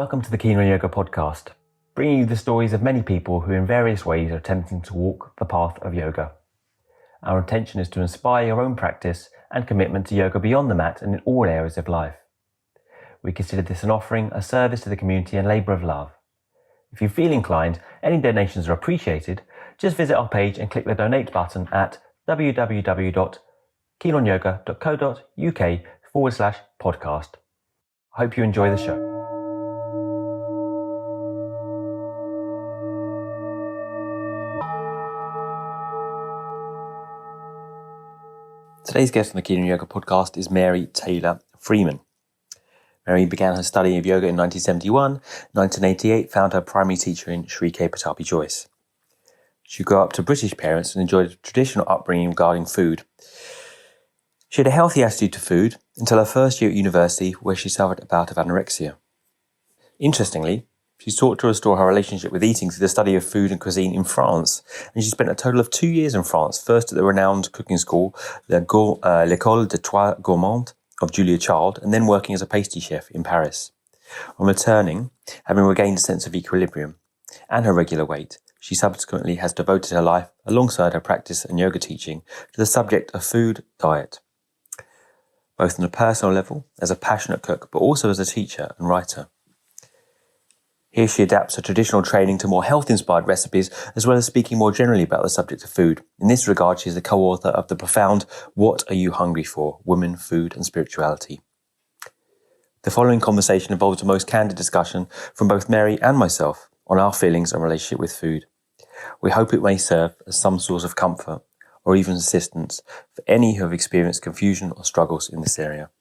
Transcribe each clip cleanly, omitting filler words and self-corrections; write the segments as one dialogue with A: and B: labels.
A: Welcome to the Keen on Yoga podcast, bringing you the stories of many people who in various ways are attempting to walk the path of yoga. Our intention is to inspire your own practice and commitment to yoga beyond the mat and in all areas of life. We consider this an offering, a service to the community and labour of love. If you feel inclined, any donations are appreciated. Just visit our page and click the donate button at www.keenonyoga.co.uk/podcast. I hope you enjoy the show. Today's guest on the Keen on Yoga podcast is Mary Taylor Freeman. Mary began her study of yoga in 1971. In 1988, found her primary teacher in Sri Pattabhi Jois. She grew up to British parents and enjoyed a traditional upbringing regarding food. She had a healthy attitude to food until her first year at university, where she suffered a bout of anorexia. Interestingly, she sought to restore her relationship with eating through the study of food and cuisine in France, and she spent a total of 2 years in France, first at the renowned cooking school, l'École de Trois Gourmandes of Julia Child, and then working as a pastry chef in Paris. On returning, having regained a sense of equilibrium and her regular weight, she subsequently has devoted her life, alongside her practice and yoga teaching, to the subject of food diet, both on a personal level, as a passionate cook, but also as a teacher and writer. Here she adapts her traditional training to more health-inspired recipes, as well as speaking more generally about the subject of food. In this regard, she is the co-author of the profound What Are You Hungry For? Women, Food and Spirituality. The following conversation involves a most candid discussion from both Mary and myself on our feelings and relationship with food. We hope it may serve as some source of comfort or even assistance for any who have experienced confusion or struggles in this area.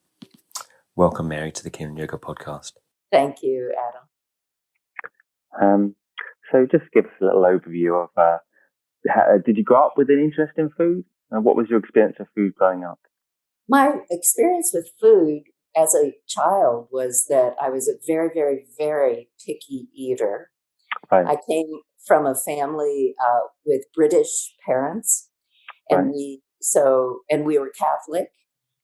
A: Welcome, Mary, to the Keen on Yoga podcast.
B: Thank you, Adam.
C: So just give us a little overview of, did you grow up with an interest in food? And what was your experience of food growing up?
B: My experience with food as a child was that I was a very, very, very picky eater.
C: Right.
B: I came from a family with British parents, and
C: Right.
B: we were Catholic,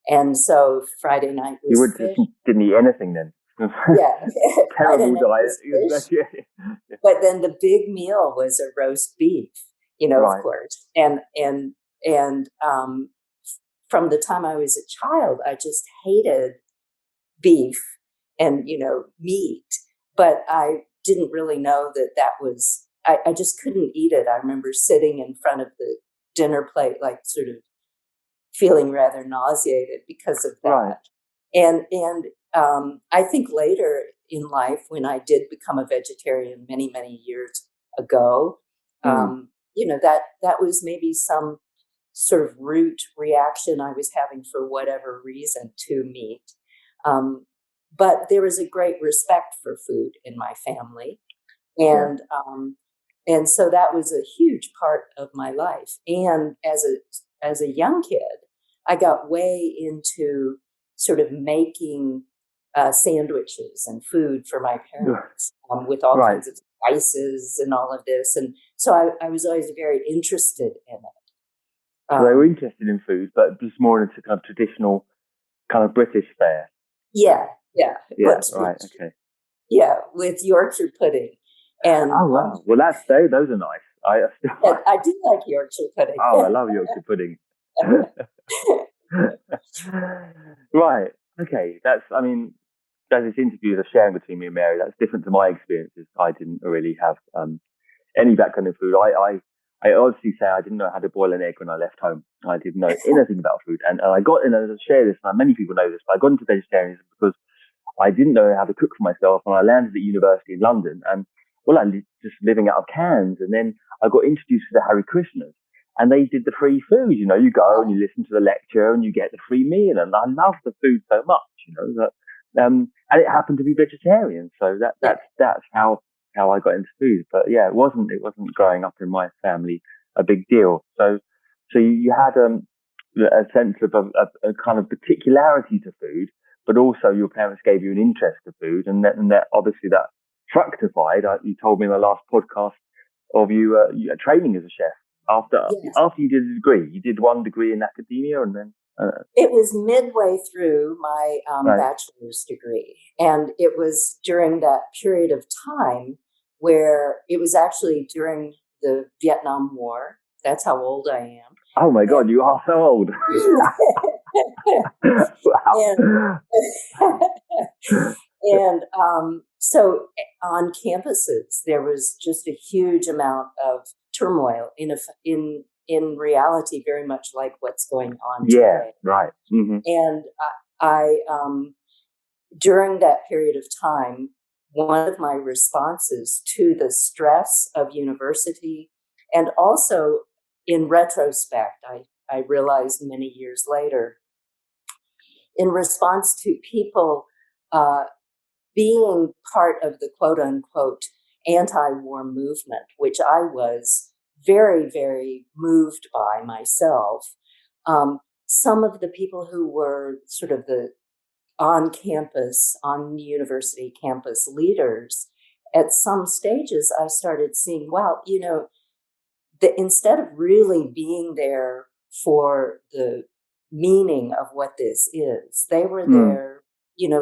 B: and so Friday night was fish.
C: Didn't eat anything then?
B: Yeah,
C: Terrible diet.
B: But then the big meal was a roast beef,
C: Right.
B: of course. And from the time I was a child, I just hated beef and, meat. But I didn't really know that was, I just couldn't eat it. I remember sitting in front of the dinner plate, like sort of feeling rather nauseated because of that.
C: Right.
B: And I think later in life, when I did become a vegetarian many, many years ago, that was maybe some sort of root reaction I was having for whatever reason to meat. But there was a great respect for food in my family. And so that was a huge part of my life. And as a young kid, I got way into sort of making sandwiches and food for my parents with all kinds of spices and all of this. And so I was always very interested in it.
C: So they were interested in food, but just more into kind of traditional kind of British fare.
B: Yeah.
C: Right, okay.
B: Yeah, with Yorkshire pudding. And
C: oh, wow. Well, those are nice. I
B: do like Yorkshire pudding.
C: Oh, I love Yorkshire pudding. Right. Okay. That's this interview, the sharing between me and Mary, that's different to my experiences. I didn't really have any background in food. I honestly say I didn't know how to boil an egg when I left home. I didn't know anything about food. And I got in, I share this, and many people know this, but I got into vegetarianism because I didn't know how to cook for myself. And I landed at university in London, and I just living out of cans. And then I got introduced to the Hare Krishnas. And they did the free food, you go and you listen to the lecture and you get the free meal. And I love the food so much, that, and it happened to be vegetarian. So that's how I got into food. But yeah, it wasn't growing up in my family a big deal. So you had a sense of a kind of particularity to food, but also your parents gave you an interest to food. And that obviously that fructified. You told me in the last podcast of you training as a chef. After you did a degree, you did one degree in academia and then
B: It was midway through my
C: Right.
B: bachelor's degree. And it was during that period of time where it was actually during the Vietnam War. That's how old I am.
C: Oh my God, you are so old. Wow.
B: And so on campuses, there was just a huge amount of turmoil in reality, very much like what's going on
C: Yeah,
B: today.
C: right. Mm-hmm.
B: And I during that period of time, one of my responses to the stress of university, and also in retrospect, I realized many years later, in response to people being part of the quote unquote anti-war movement, which I was very, very moved by myself. Some of the people who were sort of the on university campus leaders, at some stages, I started seeing, wow, instead of really being there for the meaning of what this is, they were there,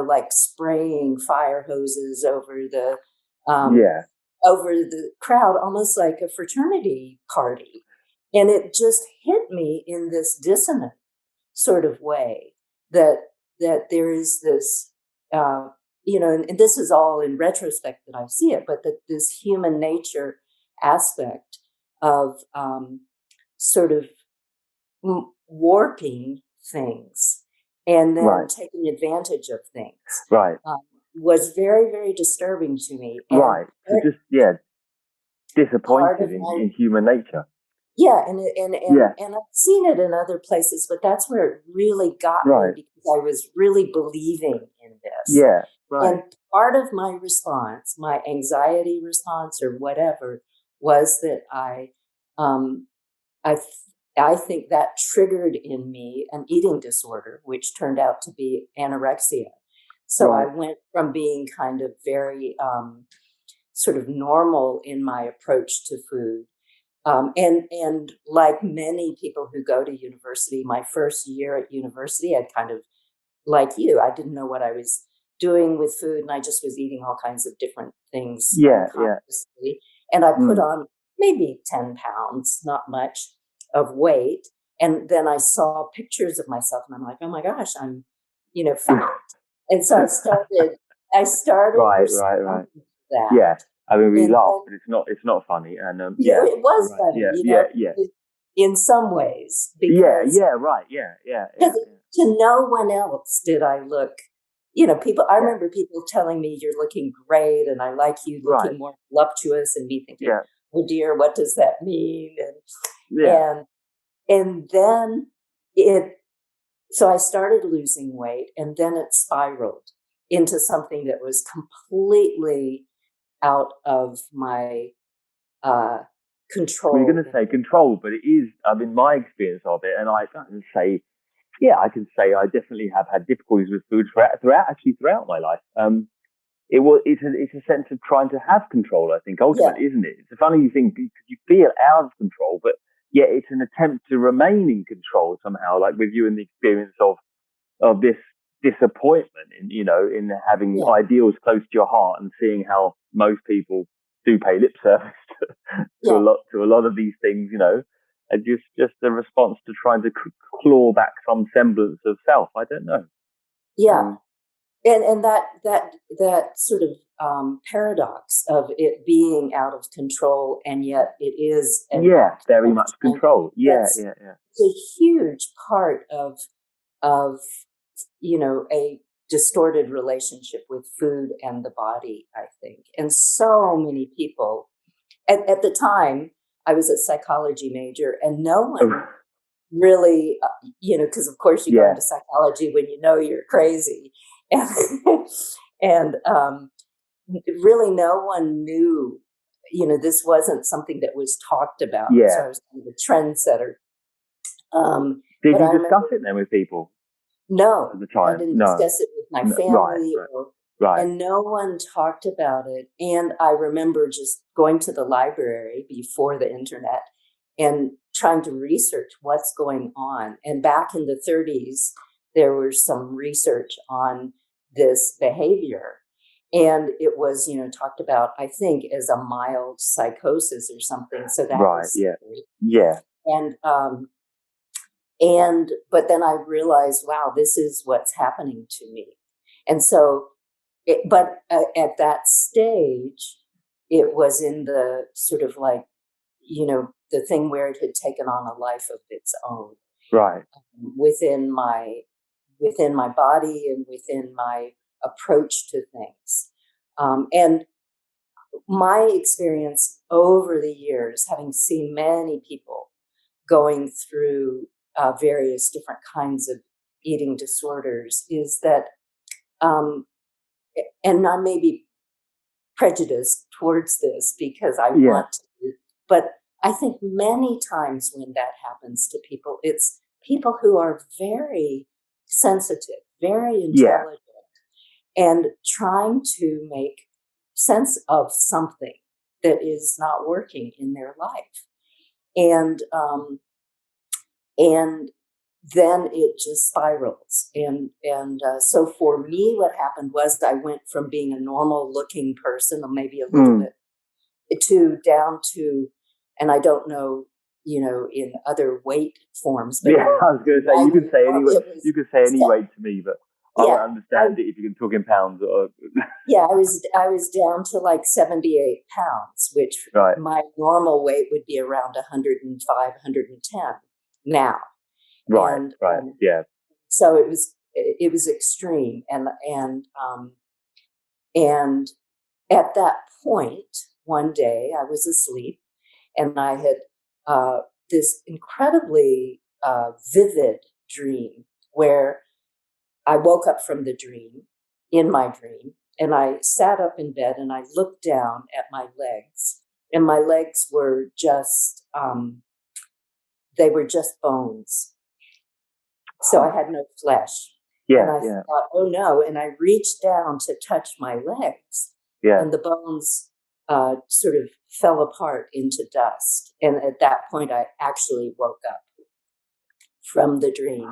B: like spraying fire hoses over the crowd, almost like a fraternity party. And it just hit me in this dissonant sort of way that there is this, and this is all in retrospect that I see it, but that this human nature aspect of sort of warping things and then taking advantage of things, was very, very disturbing to me. And
C: So just disappointed in human nature.
B: Yeah, and I've seen it in other places, but that's where it really got me, because I was really believing in this.
C: Yeah, right.
B: And part of my response, my anxiety response or whatever, was that I think that triggered in me an eating disorder, which turned out to be anorexia. So I went from being kind of very sort of normal in my approach to food. And like many people who go to university, my first year at university, I kind of, like you, I didn't know what I was doing with food, and I just was eating all kinds of different things unconsciously. And I put on maybe 10 pounds, not much, of weight. And then I saw pictures of myself, and I'm like, oh my gosh, I'm, fat. And so I started
C: right.
B: that.
C: Yeah. I mean, we laugh, but it's not funny. And
B: it was funny, in some ways. Because, to no one else did I look, people, I remember people telling me, you're looking great, and I like you looking more voluptuous, and me thinking, oh dear, what does that mean? And then so I started losing weight, and then it spiraled into something that was completely out of my control.
C: Well, you're going to say control, but it is, I mean, my experience of it, and I can say, I definitely have had difficulties with food throughout my life. It's a sense of trying to have control, I think, ultimately, isn't it? It's a funny thing, because you feel out of control, but yet it's an attempt to remain in control somehow, like with you and the experience of this disappointment in having ideals close to your heart and seeing how most people do pay lip service to a lot of these things, and just a response to trying to claw back some semblance of self. I don't know.
B: Yeah. And that sort of paradox of it being out of control, and yet it is
C: very much control. It's
B: a huge part of a distorted relationship with food and the body, I think. And so many people at the time, I was a psychology major, and no one really, because of course you go into psychology when you're crazy. And really no one knew, this wasn't something that was talked about. So I was kind of a trendsetter.
C: Did you discuss it then with people?
B: No,
C: at the time?
B: I didn't discuss it with my family.
C: Right.
B: And no one talked about it. And I remember just going to the library before the internet and trying to research what's going on. And back in the 30s, there was some research on this behavior. And it was, talked about, I think, as a mild psychosis or something. So that
C: Right.
B: was
C: Yeah.
B: scary.
C: Yeah.
B: But then I realized, wow, this is what's happening to me. And so, at that stage, it was in the sort of like, the thing where it had taken on a life of its own.
C: Right.
B: Within my body and within my approach to things. And my experience over the years, having seen many people going through various different kinds of eating disorders, is that, and I may be prejudiced towards this because I want to, but I think many times when that happens to people, it's people who are very sensitive, very intelligent, and trying to make sense of something that is not working in their life. And then it just spirals. And so for me, what happened was I went from being a normal looking person, or maybe a little bit, down to, and I don't know, in other weight forms. But
C: I was going to say, you could say any weight. You could say any weight to me, but I won't understand it if you can talk in pounds. Or
B: I was down to like 78 pounds, which my normal weight would be around 105, 110 now.
C: Right.
B: So it was extreme, and at that point, one day I was asleep, and I had this incredibly vivid dream where I woke up from the dream, in my dream, and I sat up in bed and I looked down at my legs, and my legs were just, they were just bones. So I had no flesh. And I thought, oh no. And I reached down to touch my legs, and the bones sort of fell apart into dust. And at that point, I actually woke up from the dream.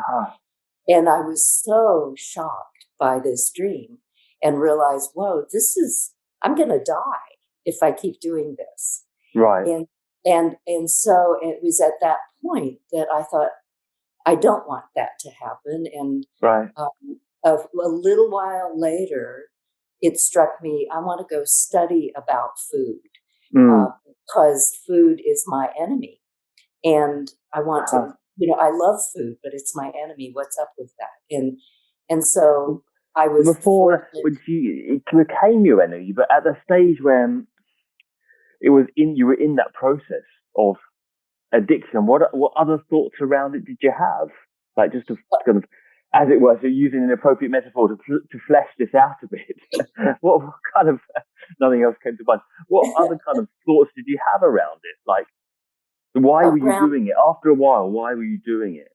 B: And I was so shocked by this dream and realized, whoa, I'm going to die if I keep doing this.
C: Right.
B: And so it was at that point that I thought, I don't want that to happen. And a little while later, it struck me, I want to go study about food because food is my enemy. And I want to, I love food, but it's my enemy. What's up with that? And so I was
C: before it became your enemy, but at the stage when you were in that process of addiction, what other thoughts around it did you have? Like just to kind of, as it were, so using an appropriate metaphor to flesh this out a bit. what kind of, nothing else came to mind. What other kind of thoughts did you have around it? Like, why were you doing it? After a while, why were you doing it?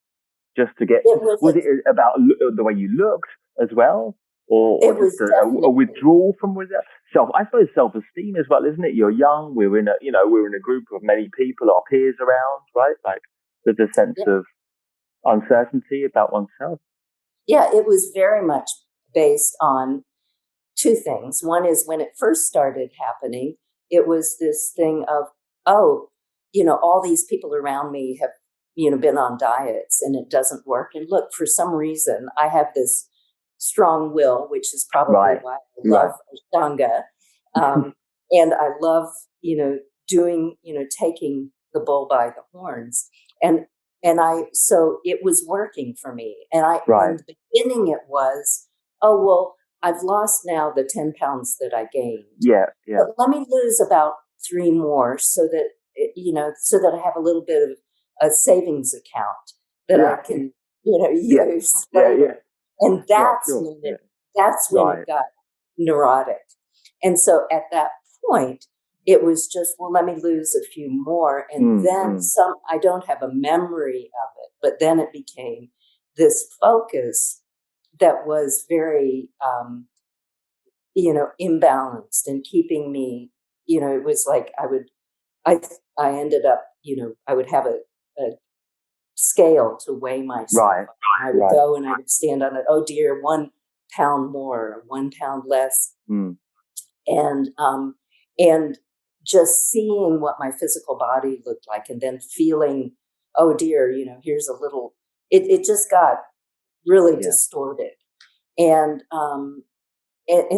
C: Just to get, was it about the way you looked as well? Or just a withdrawal from I suppose self-esteem as well, isn't it? You're young. We're in a group of many people, our peers around, right? Like there's a sense of uncertainty about oneself.
B: Yeah, it was very much based on two things. One is when it first started happening, it was this thing of, all these people around me have, been on diets and it doesn't work. And look, for some reason, I have this strong will, which is probably why I love Ashtanga. And I love, doing, taking the bull by the horns. So it was working for me. And in the beginning it was, I've lost now the 10 pounds that I gained.
C: Yeah.
B: But let me lose about 3 more so that, so that I have a little bit of a savings account that I can, use later. And that's when it got neurotic. And so at that point, it was just, let me lose a few more. And then I don't have a memory of it, but then it became this focus that was very, imbalanced and keeping me, it was like I I ended up, I would have a scale to weigh myself.
C: Right.
B: I would go and I would stand on it. Oh dear, 1 pound more, 1 pound less. And just seeing what my physical body looked like, and then feeling, oh dear, here's a little, it just got really distorted. And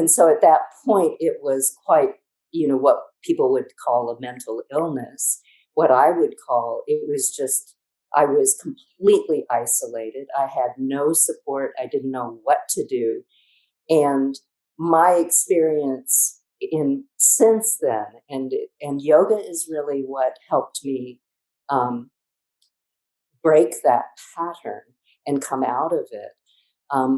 B: so at that point, it was quite, what people would call a mental illness. What I would call, it was just, I was completely isolated. I had no support. I didn't know what to do. And my experience since then, and yoga is really what helped me break that pattern and come out of it.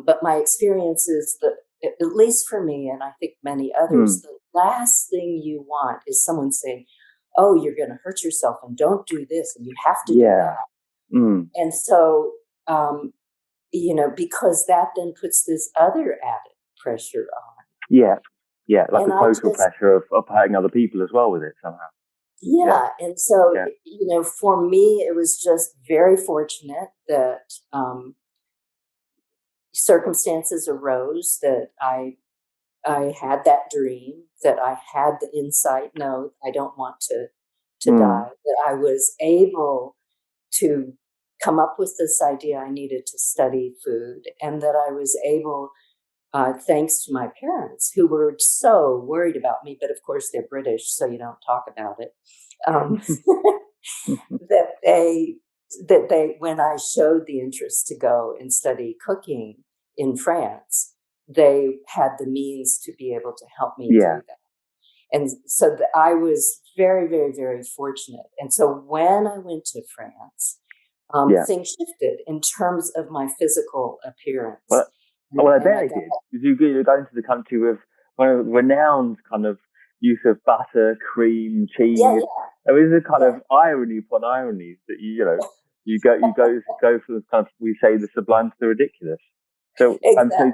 B: But my experience is that, at least for me, and I think many others, the last thing you want is someone saying, oh, you're going to hurt yourself and don't do this and you have to do that. And so, because that then puts this other added pressure on.
C: Yeah, like the social pressure of hurting other people as well with it somehow.
B: Yeah. And so, for me, it was just very fortunate that circumstances arose that I had that dream, that I had the insight, no, I don't want to die, that I was able to come up with this idea I needed to study food, and that I was able, thanks to my parents, who were so worried about me, but of course they're British, so you don't talk about it, that they, when I showed the interest to go and study cooking in France, they had the means to be able to help me do that. And so I was very, very, very fortunate. And so when I went to France, things shifted in terms of my physical appearance.
C: Well, I bet it did. Because you go into the country with one of the renowned kind of use of butter, cream, cheese. There is a kind of irony upon ironies that you go from the kind of, we say, the sublime to the ridiculous. So,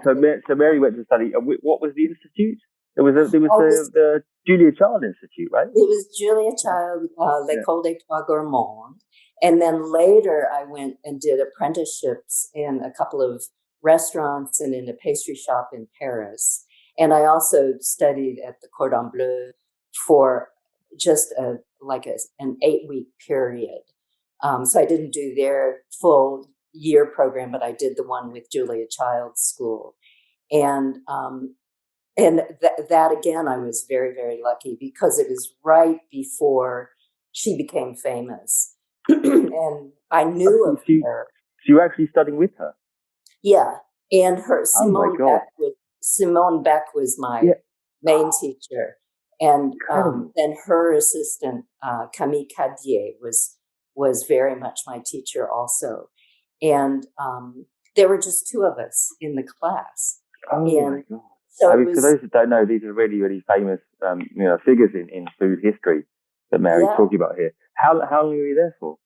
C: so Mary went to study. What was the institute? It was the Julia Child Institute, right? It
B: was Julia Child, L'École des Trois Gourmandes. And then later I went and did apprenticeships in a couple of restaurants and in a pastry shop in Paris. And I also studied at the Cordon Bleu for just an 8-week period. So I didn't do their full year program, but I did the one with Julia Child's school. And that again, I was very, very lucky because it was right before she became famous. And I knew of her.
C: So you were actually studying with her?
B: Yeah. And her, Simone Beck was my main teacher. And then her assistant, Camille Cadier, was very much my teacher also. And there were just 2 of us in the class.
C: Oh my God. So for those who don't know, these are really, really famous figures in food history that Mary's talking about here. How long were you there for?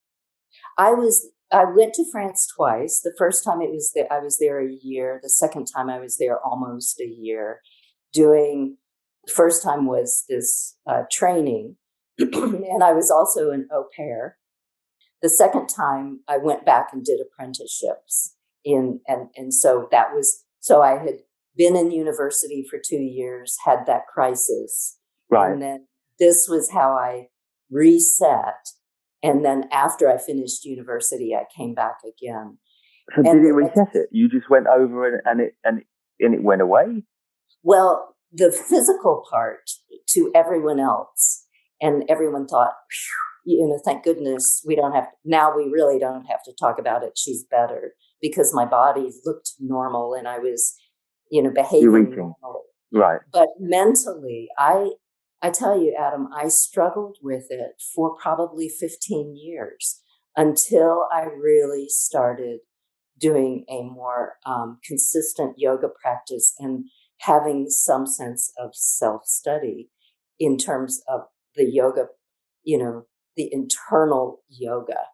C: I
B: went to France twice. The first time I was there a year. The second time I was there almost a year. The first time was this training, and I was also an au pair. The second time I went back and did apprenticeships so I had been in university for 2 years, had that crisis.
C: Right.
B: And then this was how I reset. And then after I finished university, I came back again.
C: So did it reset it? You just went over and it went away?
B: Well, the physical part to everyone else, and everyone thought, thank goodness we really don't have to talk about it. She's better, because my body looked normal and I was, behaving normally.
C: Right.
B: But mentally, I tell you, Adam, I struggled with it for probably 15 years until I really started doing a more consistent yoga practice and having some sense of self-study in terms of the yoga, the internal yoga,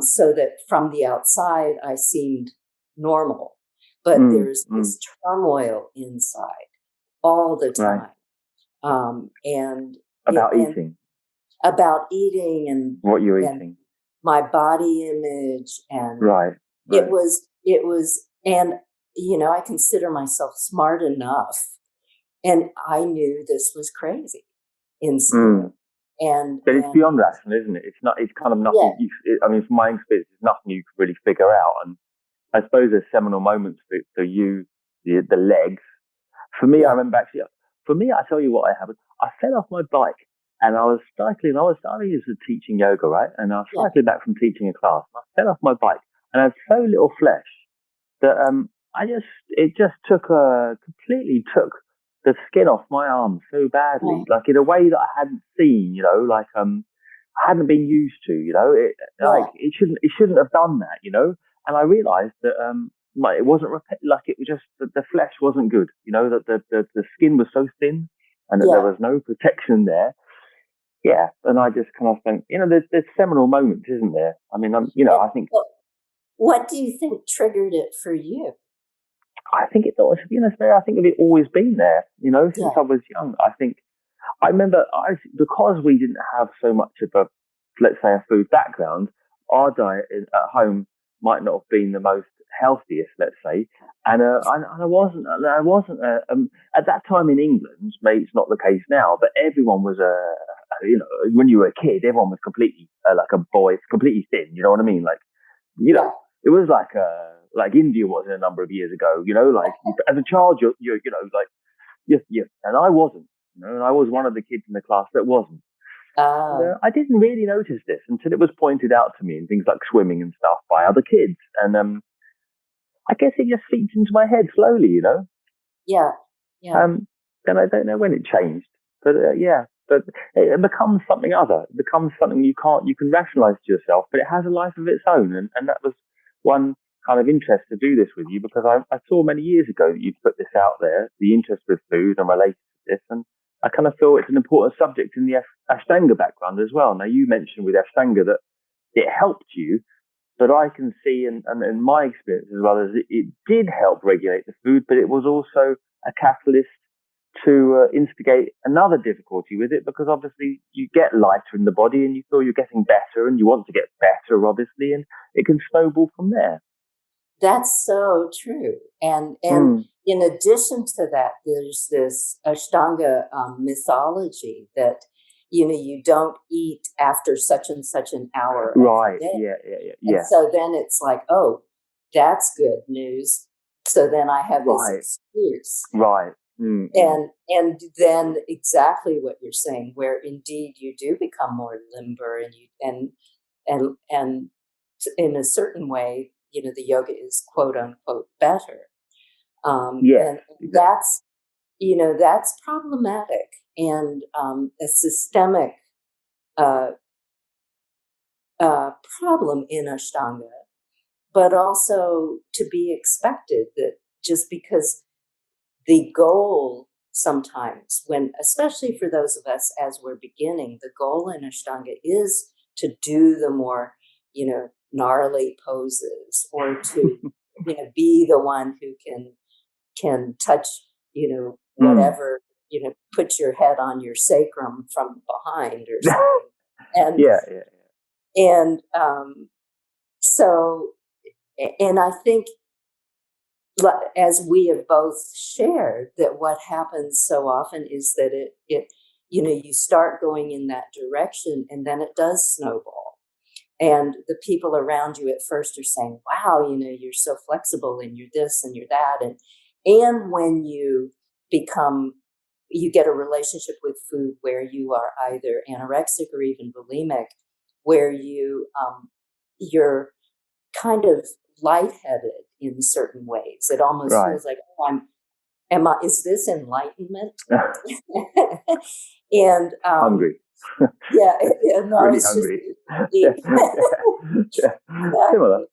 B: so that from the outside I seemed normal, but there's this turmoil inside all the time.
C: Right. About eating.
B: about eating and
C: what you're
B: and
C: eating.
B: my body image, and
C: Right.
B: it was, and I consider myself smart enough, and I knew this was crazy in school.
C: But it's beyond rational, isn't it? It's not. It's kind of nothing.
B: Yeah.
C: I mean, from my experience, it's nothing you can really figure out. And I suppose there's seminal moments for you, the legs. For me, I remember actually. For me, I tell you what happened. I fell off my bike and I was cycling. I used to teaching yoga, right? And I was cycling back from teaching a class. I fell off my bike and I had so little flesh that it just completely took the skin off my arm so badly, like in a way that I hadn't seen, I hadn't been used to, it shouldn't have done that, and I realized that, it wasn't, it was just that the flesh wasn't good, that the skin was so thin and that there was no protection there. Yeah. And I just kind of think, there's seminal moments, isn't there? I mean, I think.
B: What do you think triggered it for you?
C: I think it's always, I think it's always been there, since I was young. I remember because we didn't have so much of a, let's say, a food background, our diet at home might not have been the most healthiest, let's say. And I wasn't at that time in England, maybe it's not the case now, but everyone was when you were a kid, everyone was completely like a boy, completely thin, you know what I mean? Like, it was like India was a number of years ago, as a child, you're and I wasn't, and I was one of the kids in the class that wasn't. I didn't really notice this until it was pointed out to me in things like swimming and stuff by other kids. And I guess it just seeped into my head slowly,
B: Yeah.
C: And I don't know when it changed, but but it becomes something other. It becomes something you can rationalize to yourself, but it has a life of its own. And that was one kind of interest to do this with you, because I saw many years ago that you'd put this out there, the interest with food and related to this. And I kind of feel it's an important subject in the Ashtanga background as well. Now, you mentioned with Ashtanga that it helped you, but I can see, and in my experience as well, as it did help regulate the food, but it was also a catalyst to instigate another difficulty with it, because obviously you get lighter in the body and you feel you're getting better and you want to get better, obviously, and it can snowball from there.
B: That's so true. And in addition to that, there's this Ashtanga mythology that, you don't eat after such and such an hour.
C: Right.
B: Yeah.
C: And
B: so then it's like, oh, that's good news. So then I have this excuse.
C: Right.
B: And then exactly what you're saying, where indeed you do become more limber, and in a certain way, the yoga is quote unquote better. And that's problematic, and a systemic problem in Ashtanga, but also to be expected, that just because the goal sometimes, especially for those of us as we're beginning, the goal in Ashtanga is to do the more, gnarly poses, or to, be the one who can touch, whatever, put your head on your sacrum from behind or something. And and so, and I think, as we have both shared, that what happens so often is that it you start going in that direction, and then it does snowball. And the people around you at first are saying, wow, you're so flexible, and you're this and you're that. And when you get a relationship with food where you are either anorexic or even bulimic, where you're kind of lightheaded in certain ways. It almost feels like, is this enlightenment? And
C: hungry.
B: No,
C: really
B: it's
C: hungry.
B: Similar.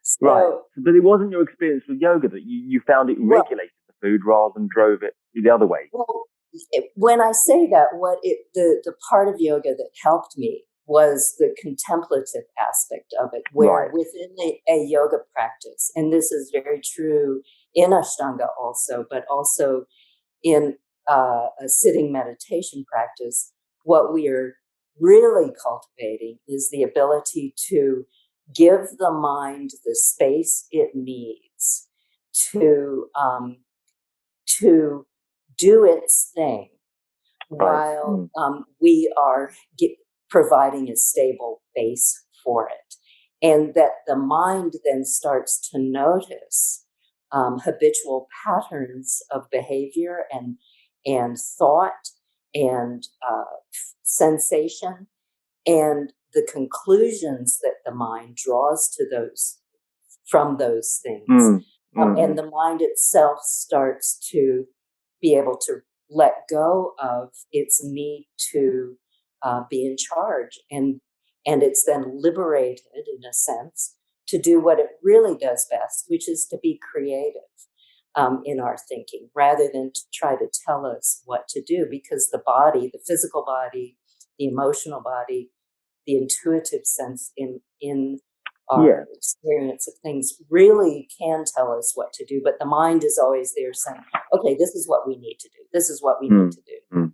B: So,
C: right. But it wasn't your experience with yoga that you found it regulated the food rather than drove it the other way.
B: Well, when I say that, the part of yoga that helped me was the contemplative aspect of it, where within a yoga practice, and this is very true in Ashtanga also, but also in a sitting meditation practice, what we are really cultivating is the ability to give the mind the space it needs to do its thing, while we are providing a stable base for it. And that the mind then starts to notice habitual patterns of behavior and thought and sensation, and the conclusions that the mind draws to those from those things. And the mind itself starts to be able to let go of its need to be in charge, and it's then liberated, in a sense, to do what it really does best, which is to be creative in our thinking, rather than to try to tell us what to do, because the body, the physical body, the emotional body, the intuitive sense in our experience of things really can tell us what to do, but the mind is always there saying, okay, this is what we need to do. This is what we need to do.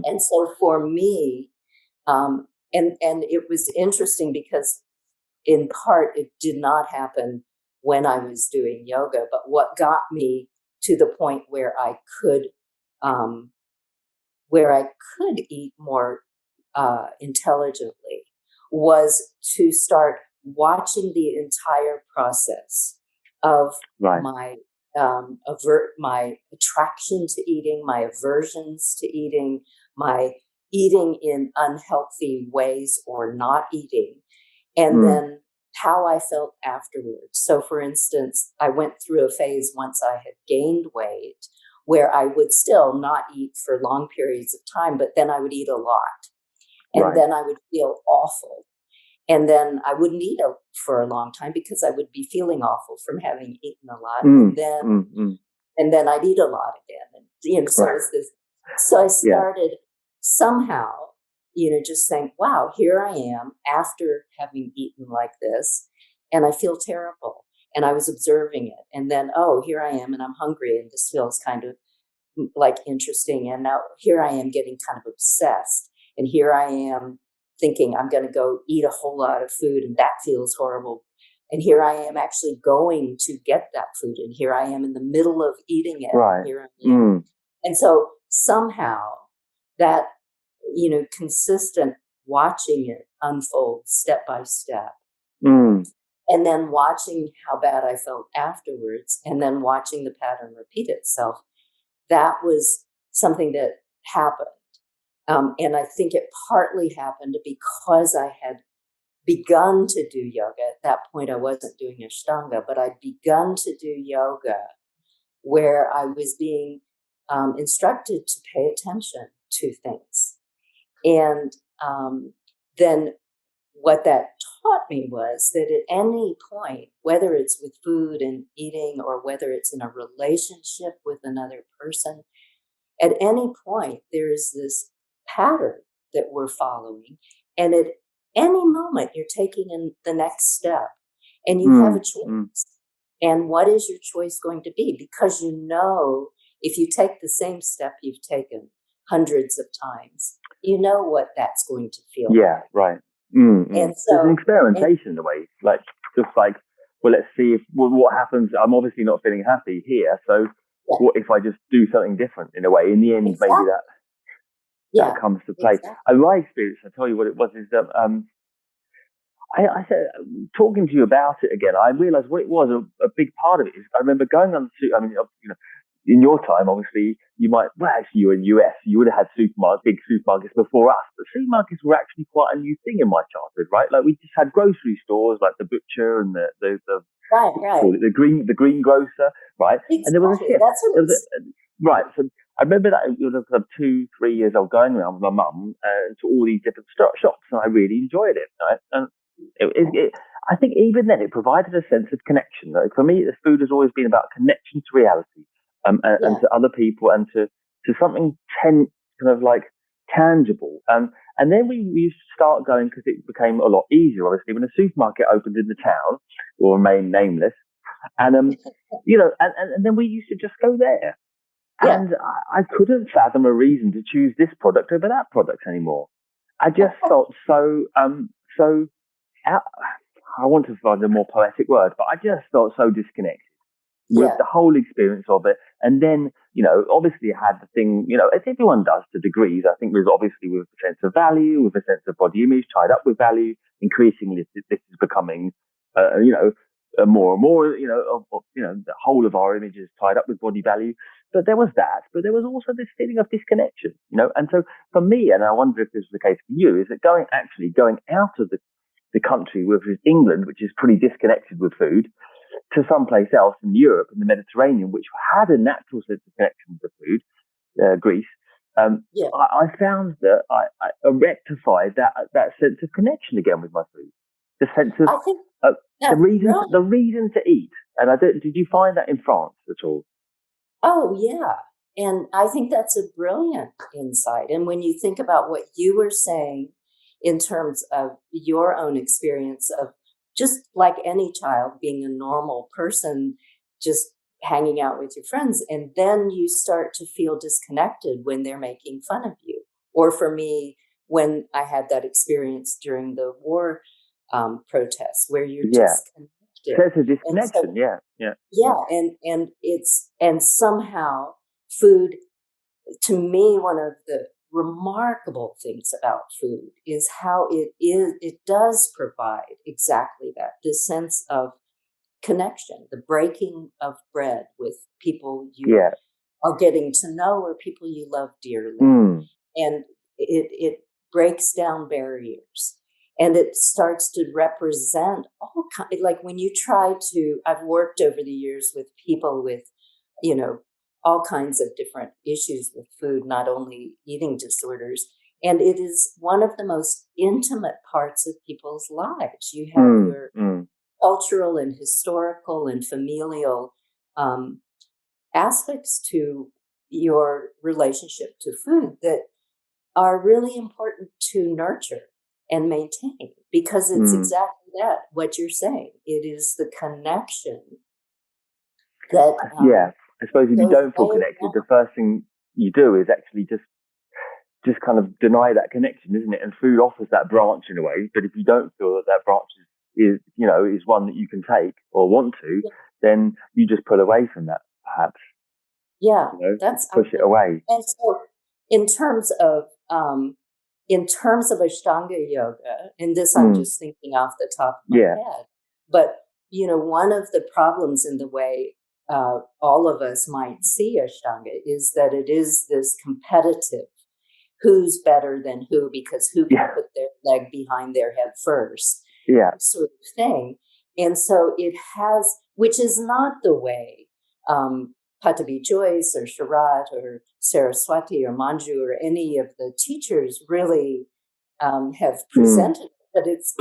B: And so for me, and it was interesting because in part it did not happen when I was doing yoga, but what got me to the point where I could eat more intelligently was to start watching the entire process of my my attraction to eating, my aversions to eating, my eating in unhealthy ways or not eating, and then how I felt afterwards. So for instance, I went through a phase once I had gained weight where I would still not eat for long periods of time, but then I would eat a lot. And then I would feel awful. And then I wouldn't eat for a long time because I would be feeling awful from having eaten a lot. And then I'd eat a lot again. And, so it was this. So I started somehow, just saying, wow, here I am after having eaten like this, and I feel terrible. And I was observing it. And then, oh, here I am, and I'm hungry, and this feels kind of like interesting. And now here I am getting kind of obsessed. And here I am thinking I'm going to go eat a whole lot of food, and that feels horrible. And here I am actually going to get that food, and here I am in the middle of eating it. And here I am. And so somehow that, consistent watching it unfold step by step, and then watching how bad I felt afterwards, and then watching the pattern repeat itself, that was something that happened. And I think it partly happened because I had begun to do yoga. At that point, I wasn't doing Ashtanga, but I'd begun to do yoga where I was being instructed to pay attention to things. And then what that taught me was that at any point, whether it's with food and eating or whether it's in a relationship with another person, at any point, there's this pattern that we're following. And at any moment, you're taking in the next step, and you have a choice. And what is your choice going to be? Because if you take the same step you've taken hundreds of times, you know what that's going to feel like.
C: Yeah, right. And so it's an experimentation in a way, like well, let's see what happens. I'm obviously not feeling happy here, so what if I just do something different in a way? In the end, maybe that comes to play. And my experience, I'll tell you what it was, is that I said, talking to you about it again, I realized what it was. A big part of it is I remember going on the in your time, obviously, actually you were in US, you would have had big supermarkets before us, but supermarkets were actually quite a new thing in my childhood, right? Like we just had grocery stores like the butcher and the the greengrocer, right?
B: Exactly.
C: And there was a shift.
B: That's what it was.
C: Right. So I remember that I was 2-3 years old going around with my mum to all these different shops, and I really enjoyed it, right? And I think even then it provided a sense of connection. Like for me, the food has always been about connection to reality. And to other people, and to something kind of like tangible. And then we used to start going, because it became a lot easier, obviously, when a supermarket opened in the town, or remain nameless. And, and then we used to just go there. And I couldn't fathom a reason to choose this product over that product anymore. I just felt so out, I want to find a more poetic word, but I just felt so disconnected with the whole experience of it. And then, obviously I had the thing, as everyone does to degrees, I think with a sense of value, with a sense of body image tied up with value. Increasingly, this is becoming, more and more, the whole of our image is tied up with body value. But there was that, but there was also this feeling of disconnection, And so for me, and I wonder if this is the case for you, is that going out of the country, which is England, which is pretty disconnected with food, to someplace else in Europe and the Mediterranean, which had a natural sense of connection with the food, Greece. I found that I rectified that sense of connection again with my food, the sense of the reason to eat. And did you find that in France at all?
B: Oh yeah, and I think that's a brilliant insight. And when you think about what you were saying in terms of your own experience of just like any child being a normal person, just hanging out with your friends. And then you start to feel disconnected when they're making fun of you. Or for me, when I had that experience during the war protests where you're disconnected.
C: There's a disconnection,
B: and somehow food, to me, one of the remarkable things about food is how it does provide exactly that, this sense of connection, the breaking of bread with people you are getting to know or people you love dearly. And it breaks down barriers and it starts to represent all kinds, like when you try to, I've worked over the years with people with, all kinds of different issues with food, not only eating disorders. And it is one of the most intimate parts of people's lives. You have your cultural and historical and familial aspects to your relationship to food that are really important to nurture and maintain, because it's exactly that, what you're saying. It is the connection that...
C: I suppose if you don't feel connected, the first thing you do is actually just kind of deny that connection, isn't it? And food offers that branch in a way. But if you don't feel that branch is one that you can take or want to, then you just pull away from that, perhaps.
B: Yeah, that's
C: push it away.
B: And so, in terms of Ashtanga yoga, and this I'm just thinking off the top of my head, but one of the problems in the way all of us might see Ashtanga is that it is this competitive, who's better than who, because who can put their leg behind their head first, sort of thing. And so it has, which is not the way Pattabhi Jois or Sharat or Saraswati or Manju or any of the teachers really have presented, but it's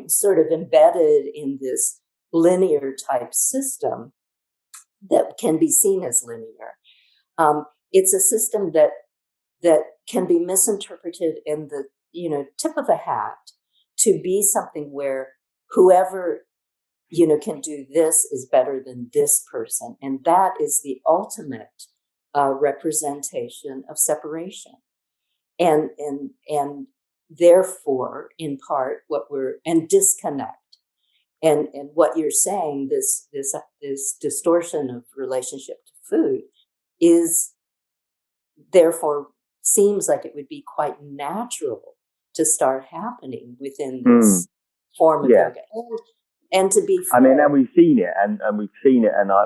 B: sort of embedded in this linear type system that can be seen as linear. It's a system that can be misinterpreted in the tip of a hat to be something where whoever can do this is better than this person, and that is the ultimate representation of separation, and therefore, in part, and disconnect. And what you're saying, this distortion of relationship to food, is therefore seems like it would be quite natural to start happening within this form of yoga. And to be fair,
C: and we've seen it, and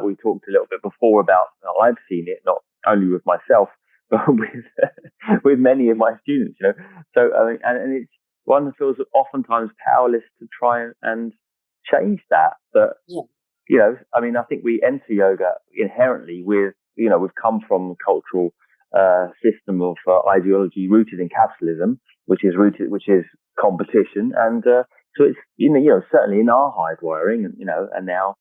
C: we talked a little bit before about I've seen it not only with myself but with many of my students. So and it's one feels oftentimes powerless to try and change that, but I think we enter yoga inherently with we've come from a cultural system of ideology rooted in capitalism, which is competition, and so it's certainly in our hardwiring, and now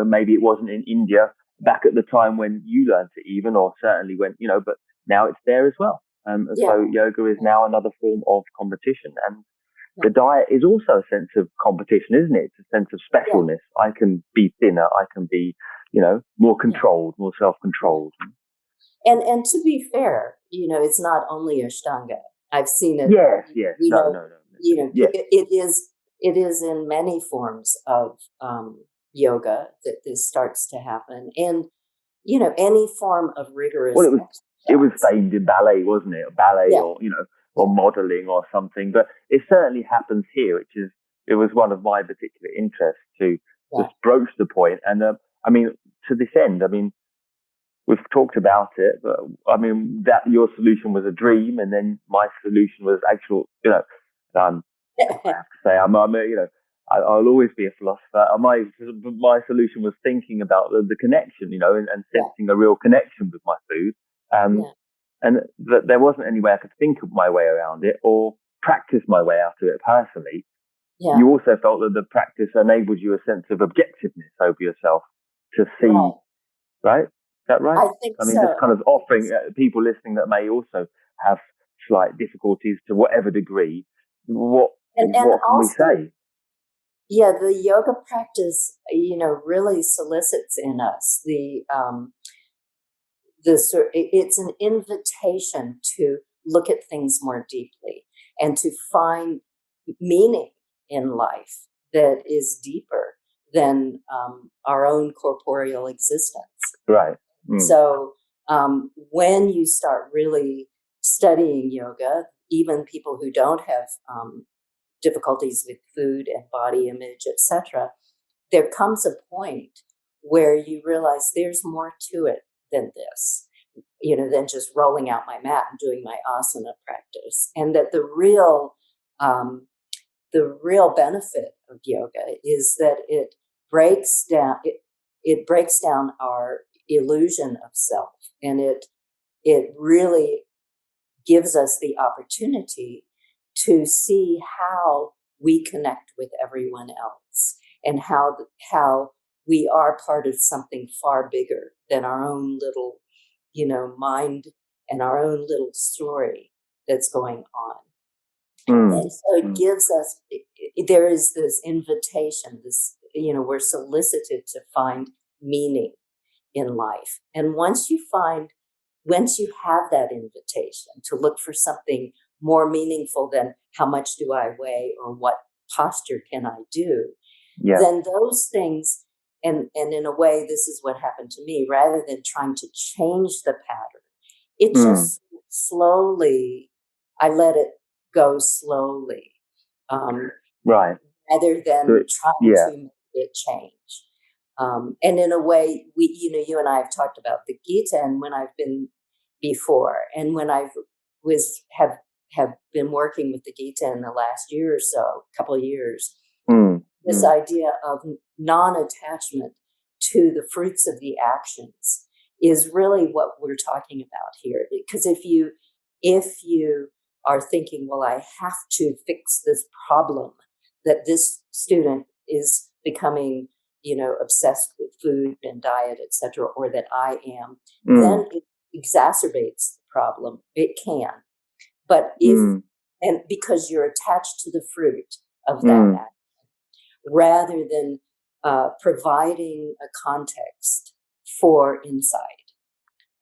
C: maybe it wasn't in India back at the time when you learned it even, or certainly when but now it's there as well. So yoga is now another form of competition, and the diet is also a sense of competition, isn't it? It's a sense of specialness. I can be thinner. I can be, more controlled, more self-controlled.
B: And to be fair, it's not only Ashtanga. I've seen it.
C: Yes. No. Yes.
B: It is in many forms of yoga that this starts to happen, and any form of rigorous.
C: Well,
B: exercise.
C: it was famed in ballet, wasn't it? Ballet,
B: Yeah.
C: or modelling or something. But it certainly happens here, it was one of my particular interests to just broach the point. And to this end, we've talked about it, but that your solution was a dream, and then my solution was actual. I have to say, I'll always be a philosopher. My solution was thinking about the connection, and sensing a real connection with my food. And that there wasn't any way I could think of my way around it or practice my way out of it personally. Yeah. You also felt that the practice enabled you a sense of objectiveness over yourself to see, right? Is that right?
B: I think so.
C: Just kind of offering people listening that may also have slight difficulties to whatever degree. What can also, we say?
B: Yeah, the yoga practice, really solicits in us it's an invitation to look at things more deeply and to find meaning in life that is deeper than our own corporeal existence.
C: Right.
B: So when you start really studying yoga, even people who don't have difficulties with food and body image, etc., there comes a point where you realize there's more to it than this, than just rolling out my mat and doing my asana practice. And that the real benefit of yoga is that it breaks down our illusion of self, and it really gives us the opportunity to see how we connect with everyone else, and how we are part of something far bigger than our own little, mind and our own little story that's going on. And so it gives us, there is this invitation, we're solicited to find meaning in life. And once you have that invitation to look for something more meaningful than how much do I weigh or what posture can I do, then those things, and in a way, this is what happened to me, rather than trying to change the pattern, it just slowly, I let it go slowly,
C: right,
B: rather than trying to make it change. And in a way, you and I have talked about the Gita, and when I've been before, and when I have been working with the Gita in the last year or so, couple of years, this idea of non-attachment to the fruits of the actions is really what we're talking about here. Because if you are thinking, well, I have to fix this problem that this student is becoming, obsessed with food and diet, etc., or that I am, then it exacerbates the problem. It can. But and because you're attached to the fruit of that act, rather than providing a context for insight.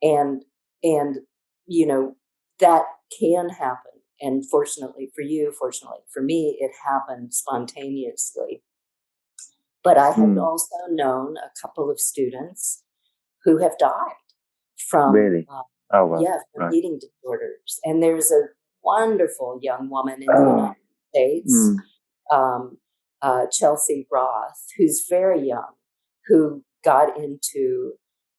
B: And that can happen. And fortunately for you, fortunately for me, it happened spontaneously. But I have also known a couple of students who have died from from eating disorders. And there's a wonderful young woman in the United States, Chelsea Roth, who's very young, who got into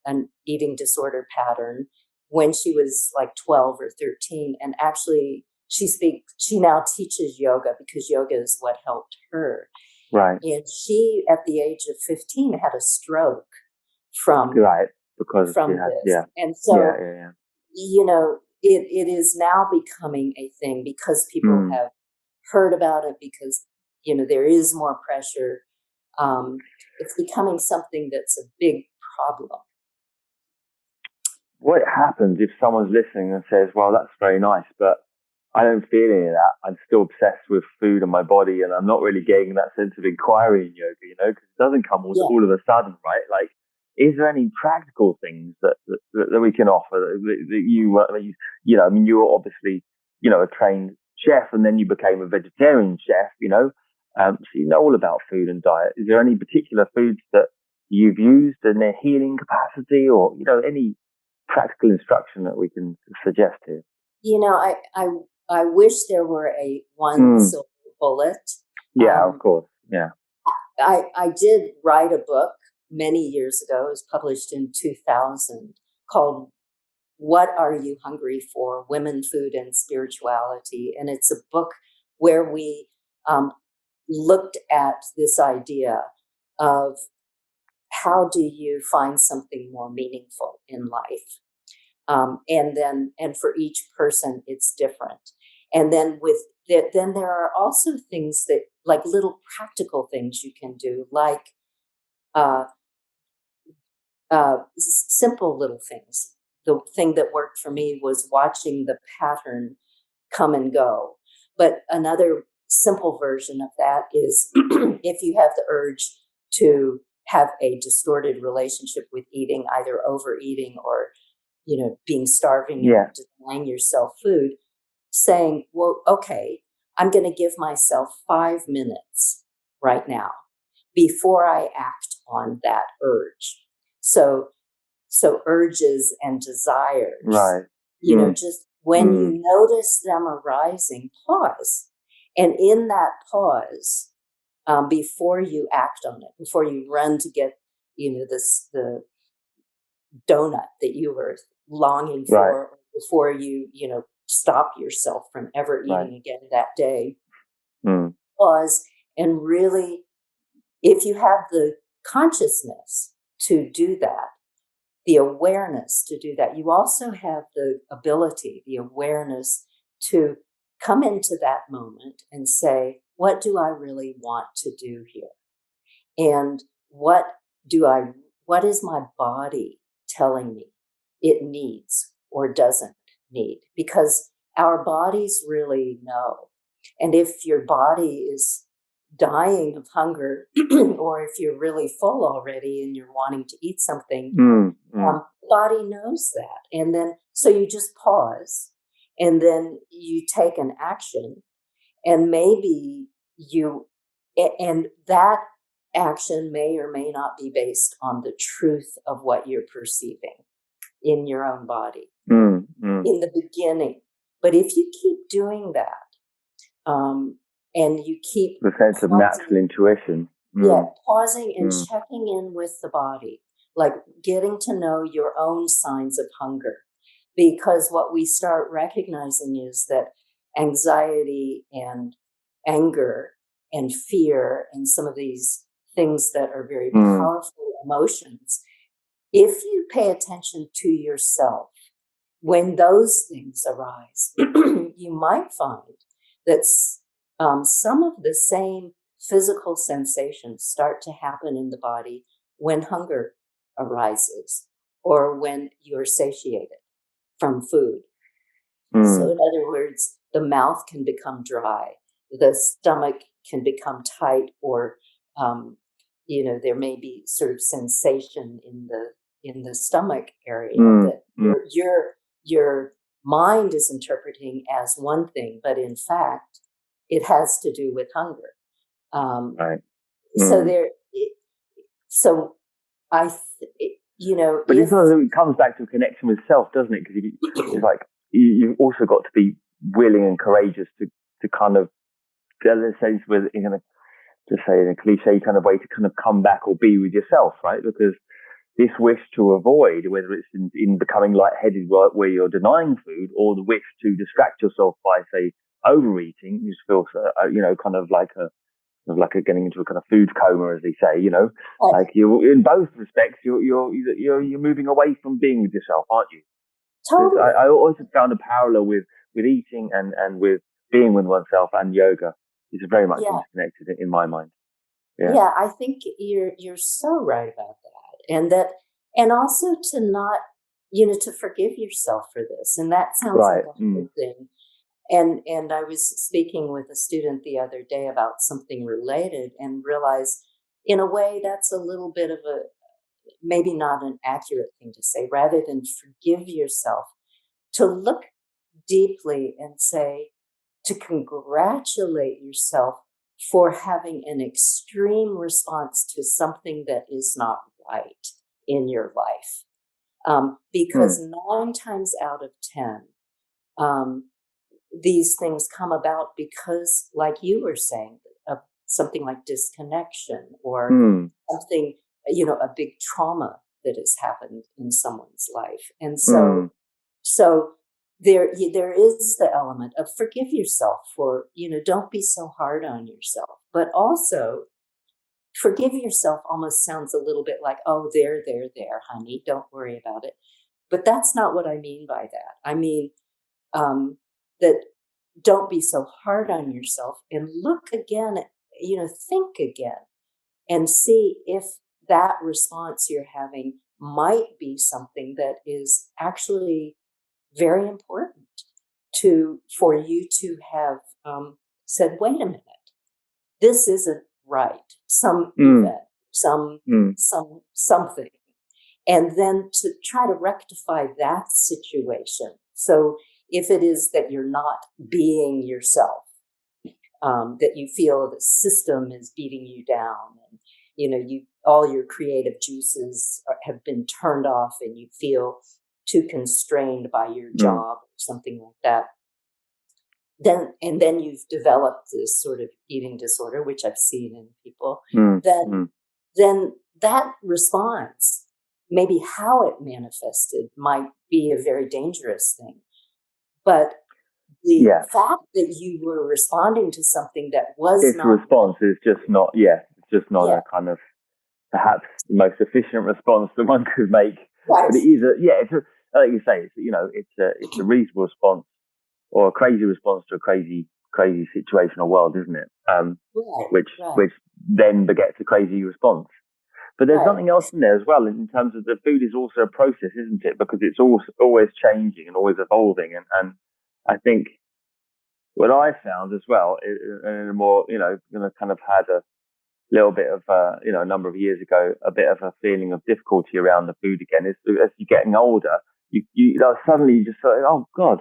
B: an eating disorder pattern when she was like 12 or 13. And actually, she now teaches yoga because yoga is what helped her.
C: Right.
B: And she, at the age of 15, had a stroke from
C: because
B: from this. And so, it is now becoming a thing because people have heard about it, because, there is more pressure. It's becoming something that's a big problem.
C: What happens if someone's listening and says, well, that's very nice, but I don't feel any of that. I'm still obsessed with food and my body, and I'm not really getting that sense of inquiry in yoga, because it doesn't come all of a sudden, right? Like, is there any practical things that we can offer that you know, I mean, you were obviously, you know, a trained chef, and then you became a vegetarian chef, you know, so you know all about food and diet. Is there any particular foods that you've used in their healing capacity, or, you know, any practical instruction that we can suggest here?
B: You know, I wish there were a one silver bullet.
C: Yeah, of course. Yeah.
B: I did write a book many years ago. It was published in 2000, called "What Are You Hungry For? Women, Food, and Spirituality." And it's a book where we looked at this idea of how do you find something more meaningful in life. And for each person, it's different. And then then there are also things that, like little practical things you can do, like simple little things. The thing that worked for me was watching the pattern come and go. But another simple version of that is if you have the urge to have a distorted relationship with eating, either overeating or, you know, being starving and denying yourself food, saying, well, okay, I'm going to give myself 5 minutes right now before I act on that urge. So urges and desires,
C: right?
B: You know, just when you notice them arising, pause. And in that pause, before you act on it, before you run to get, you know, the donut that you were longing for, before you know, stop yourself from ever eating again that day, pause and really, if you have the consciousness to do that, the awareness to do that, you also have the ability, the awareness to come into that moment and say, what do I really want to do here? And what is my body telling me it needs or doesn't need? Because our bodies really know. And if your body is dying of hunger, or if you're really full already and you're wanting to eat something, the body knows that. And then, so you just pause, and then you take an action, and maybe and that action may or may not be based on the truth of what you're perceiving in your own body in the beginning. But if you keep doing that, and you keep
C: the sense of natural intuition,
B: pausing and checking in with the body, like getting to know your own signs of hunger, because what we start recognizing is that anxiety and anger and fear and some of these things that are very powerful emotions, if you pay attention to yourself when those things arise, you might find that some of the same physical sensations start to happen in the body when hunger arises or when you're satiated from food. So in other words, the mouth can become dry, the stomach can become tight, or you know, there may be sort of sensation in the stomach area that your mind is interpreting as one thing, but in fact it has to do with hunger. So you know,
C: but it comes back to a connection with self, doesn't it? Because it's like you've also got to be willing and courageous to kind of get a sense with, you're going to say in a cliche kind of way, to kind of come back or be with yourself, right? Because this wish to avoid, whether it's in becoming lightheaded where you're denying food, or the wish to distract yourself by, say, overeating, you just feel, you know, kind of like a getting into a kind of food coma, as they say, you know, like you, in both respects, you're moving away from being with yourself, aren't you?
B: Totally.
C: I always found a parallel with eating and with being with oneself and yoga. It's very much interconnected in my mind.
B: Yeah, I think you're so right about that, and also to not, you know, to forgive yourself for this, and that sounds like a whole thing. And I was speaking with a student the other day about something related, and realized, in a way, that's a little bit of maybe not an accurate thing to say, rather than forgive yourself, to look deeply and say, to congratulate yourself for having an extreme response to something that is not right in your life. Because 9 times out of 10, these things come about because, like you were saying, something like disconnection or something, a big trauma that has happened in someone's life. And so there is the element of forgive yourself for, don't be so hard on yourself, but also forgive yourself almost sounds a little bit like, oh, there, honey, don't worry about it. But that's not what I mean by that. I mean, that don't be so hard on yourself and look again, think again and see if that response you're having might be something that is actually very important for you to have said, wait a minute, this isn't right. Some event, something. And then to try to rectify that situation. So if it is that you're not being yourself, that you feel the system is beating you down, and all your creative juices have been turned off, and you feel too constrained by your job or something like that, then you've developed this sort of eating disorder, which I've seen in people. Then that response, maybe how it manifested, might be a very dangerous thing. But the fact that you were responding to something that was
C: its response is just not, it's just not a kind of perhaps the most efficient response that one could make. Right. But it is like you say, it's a reasonable response or a crazy response to a crazy situation or world, isn't it? Which then begets a crazy response. But there's something else in there as well in terms of the food is also a process, isn't it? Because it's always changing and always evolving. And I think what I found as well, in a more, kind of had a little bit of, a number of years ago, a bit of a feeling of difficulty around the food again is as you're getting older, you suddenly you just feel, oh God,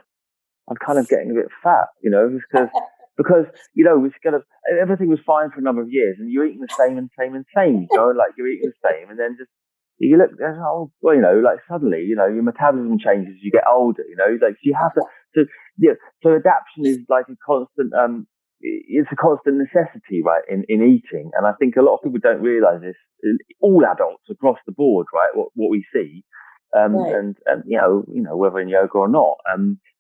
C: I'm kind of getting a bit fat, because it's kind of, everything was fine for a number of years and you're eating the same, like you're eating the same, and then just you look, like suddenly, your metabolism changes as you get older, like you have to so adaptation is like a constant, it's a constant necessity, right, in eating. And I think a lot of people don't realize this, all adults across the board, right, what we see. And whether in yoga or not,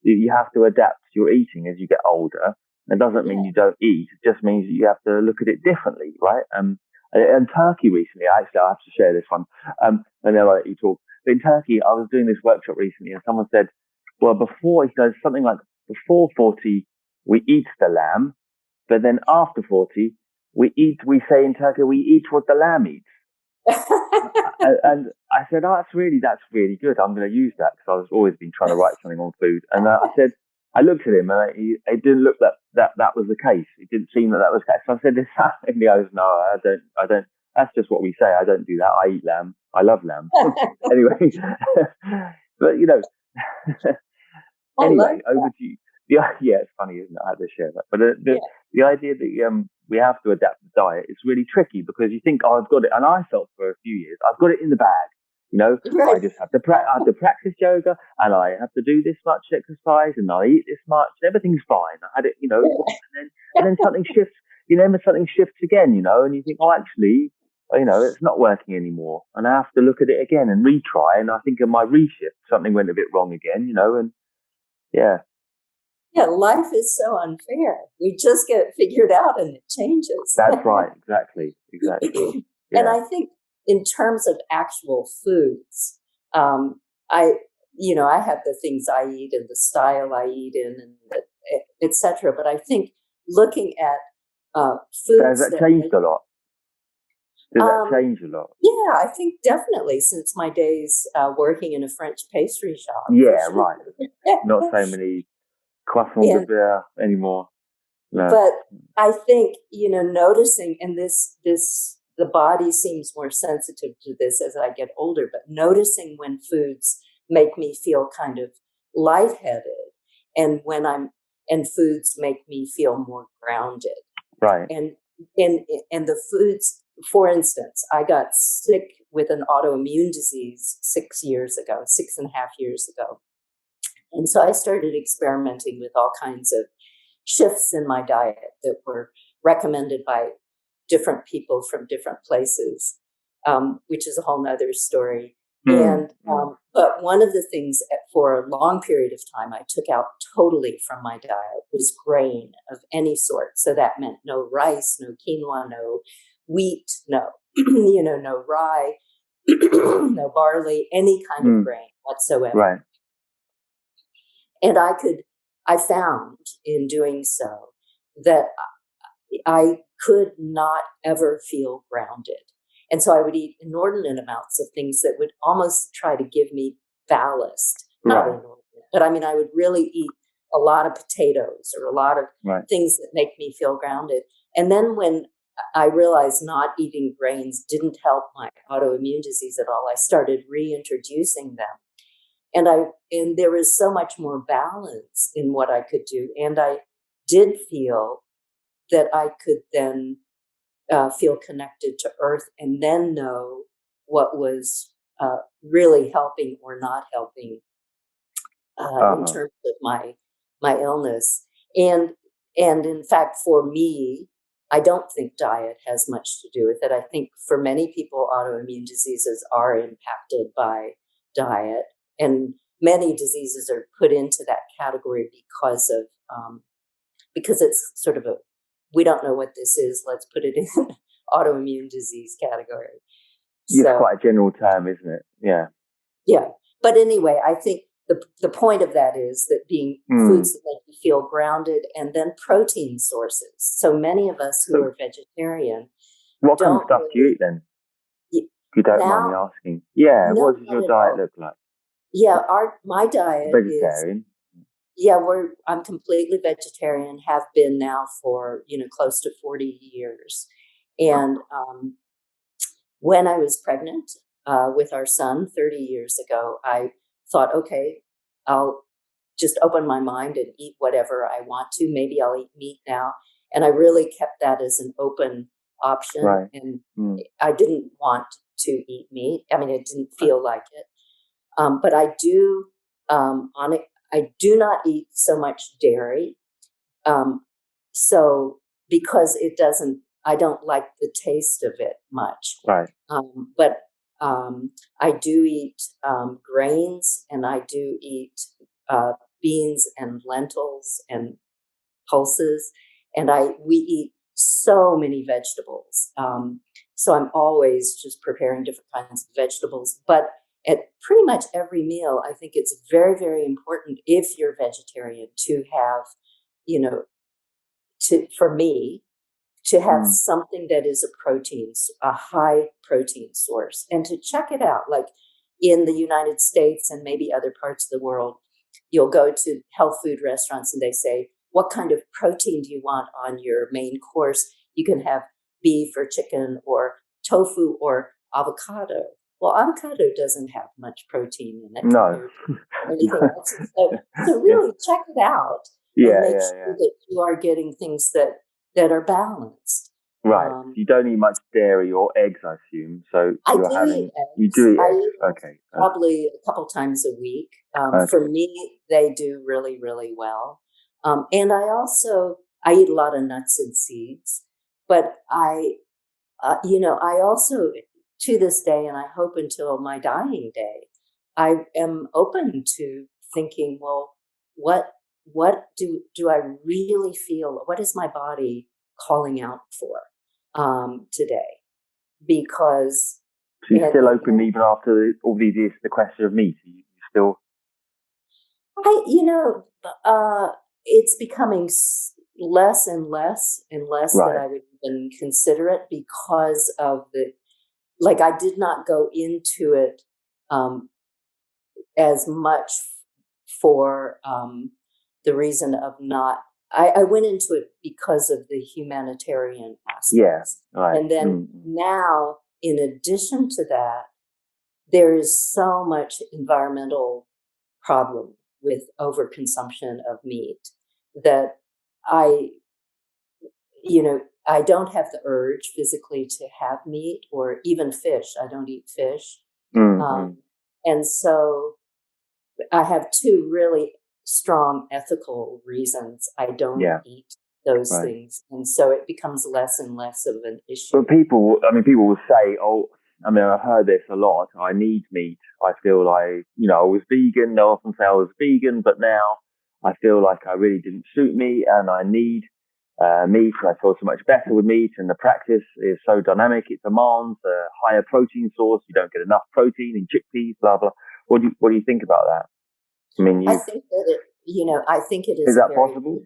C: you have to adapt your eating as you get older. It doesn't mean you don't eat. It just means you have to look at it differently, right? And Turkey recently, I have to share this one. And then I'll let you talk. But in Turkey, I was doing this workshop recently, and someone said, well, before 40, we eat the lamb, but then after 40, we say in Turkey, we eat what the lamb eats. And I said, oh, that's really good. I'm going to use that because I've always been trying to write something on food. And I looked at him and it didn't look that was the case. It didn't seem that was the case. So I said, and he goes, no, I don't. That's just what we say. I don't do that. I eat lamb. I love lamb. Anyway, but anyway, over to you. It's funny, isn't it? I had to share that. But the idea that we have to adapt the diet is really tricky because you think, oh, I've got it. And I felt for a few years, I've got it in the bag. I just have to practice yoga and I have to do this much exercise and I eat this much. And everything's fine. I had it, and then something shifts, something shifts again, and you think, oh, actually, it's not working anymore. And I have to look at it again and retry. And I think in my reshift, something went a bit wrong again, and yeah.
B: Yeah, life is so unfair. We just get it figured out and it changes.
C: That's right. Exactly. Yeah.
B: And I think in terms of actual foods, I have the things I eat and the style I eat in, and et cetera. But I think looking at foods...
C: Has that changed a lot? Does that change a lot?
B: Yeah, I think definitely since my days working in a French pastry shop.
C: Yeah, right. Not so many croissants de beurre anymore. No.
B: But I think, noticing, and the the body seems more sensitive to this as I get older, but noticing when foods make me feel kind of lightheaded and foods make me feel more grounded.
C: Right.
B: And the foods, for instance, I got sick with an autoimmune disease 6.5 years ago. And so I started experimenting with all kinds of shifts in my diet that were recommended by different people from different places, which is a whole nother story. And but one of the things for a long period of time I took out totally from my diet was grain of any sort. So that meant no rice, no quinoa, no wheat, no no rye, no barley, any kind of grain whatsoever.
C: Right.
B: And I found in doing so that I could not ever feel grounded. And so I would eat inordinate amounts of things that would almost try to give me ballast. Not inordinate, but I mean, I would really eat a lot of potatoes or a lot of things that make me feel grounded. And then when I realized not eating grains didn't help my autoimmune disease at all, I started reintroducing them. And there was so much more balance in what I could do. And I did feel that I could then feel connected to earth and then know what was really helping or not helping in terms of my illness. And in fact, for me, I don't think diet has much to do with it. I think for many people, autoimmune diseases are impacted by diet. And many diseases are put into that category because it's sort of we don't know what this is. Let's put it in autoimmune disease category.
C: It's quite a general term, isn't it? Yeah.
B: Yeah. But anyway, I think the point of that is that being foods that make you feel grounded, and then protein sources. So many of us who are vegetarian.
C: What kind of stuff do you eat then? If you don't mind me asking. Yeah. What does your diet look like?
B: Yeah, my diet
C: vegetarian.
B: I'm completely vegetarian, have been now for, close to 40 years. And when I was pregnant with our son 30 years ago, I thought, okay, I'll just open my mind and eat whatever I want to. Maybe I'll eat meat now. And I really kept that as an open option. Right. And I didn't want to eat meat. I mean, it didn't feel like it. But I do I do not eat so much dairy. So because I don't like the taste of it much.
C: Right.
B: But I do eat grains, and I do eat beans and lentils and pulses, and we eat so many vegetables. So I'm always just preparing different kinds of vegetables, but at pretty much every meal, I think it's very, very important if you're vegetarian to have, for me, to have something that is a high protein source, and to check it out. Like in the United States and maybe other parts of the world, you'll go to health food restaurants and they say, what kind of protein do you want on your main course? You can have beef or chicken or tofu or avocado. Well, avocado doesn't have much protein in it.
C: No.
B: Anything else. So really check it out. And make sure that you are getting things that are balanced.
C: Right. You don't eat much dairy or eggs, I assume. So
B: I do eat eggs.
C: You do eat eggs.
B: Okay. Probably a couple times a week. For me, they do really, really well. And I eat a lot of nuts and seeds. But I also, to this day, and I hope until my dying day, I am open to thinking, well, what do I really feel? What is my body calling out for today? Because
C: so you're still open even after all these years to the question of meat. You still,
B: it's becoming less and less that I would even consider it because of I did not go into it as much for the reason of not I went into it because of the humanitarian aspects.
C: Right.
B: And then now, in addition to that, there is so much environmental problem with overconsumption of meat that I don't have the urge physically to have meat or even fish. I don't eat fish. And so I have two really strong ethical reasons I don't eat those things. And so it becomes less and less of an issue.
C: But people will say, I've heard this a lot. I need meat. I feel like, I was vegan. They often say I was vegan, but now I feel like I really didn't suit me and I need meat. And I feel so much better with meat. And the practice is so dynamic. It demands a higher protein source. You don't get enough protein in chickpeas, blah, blah. What do you think about that? I mean,
B: I think that I think it is.
C: Is that possible?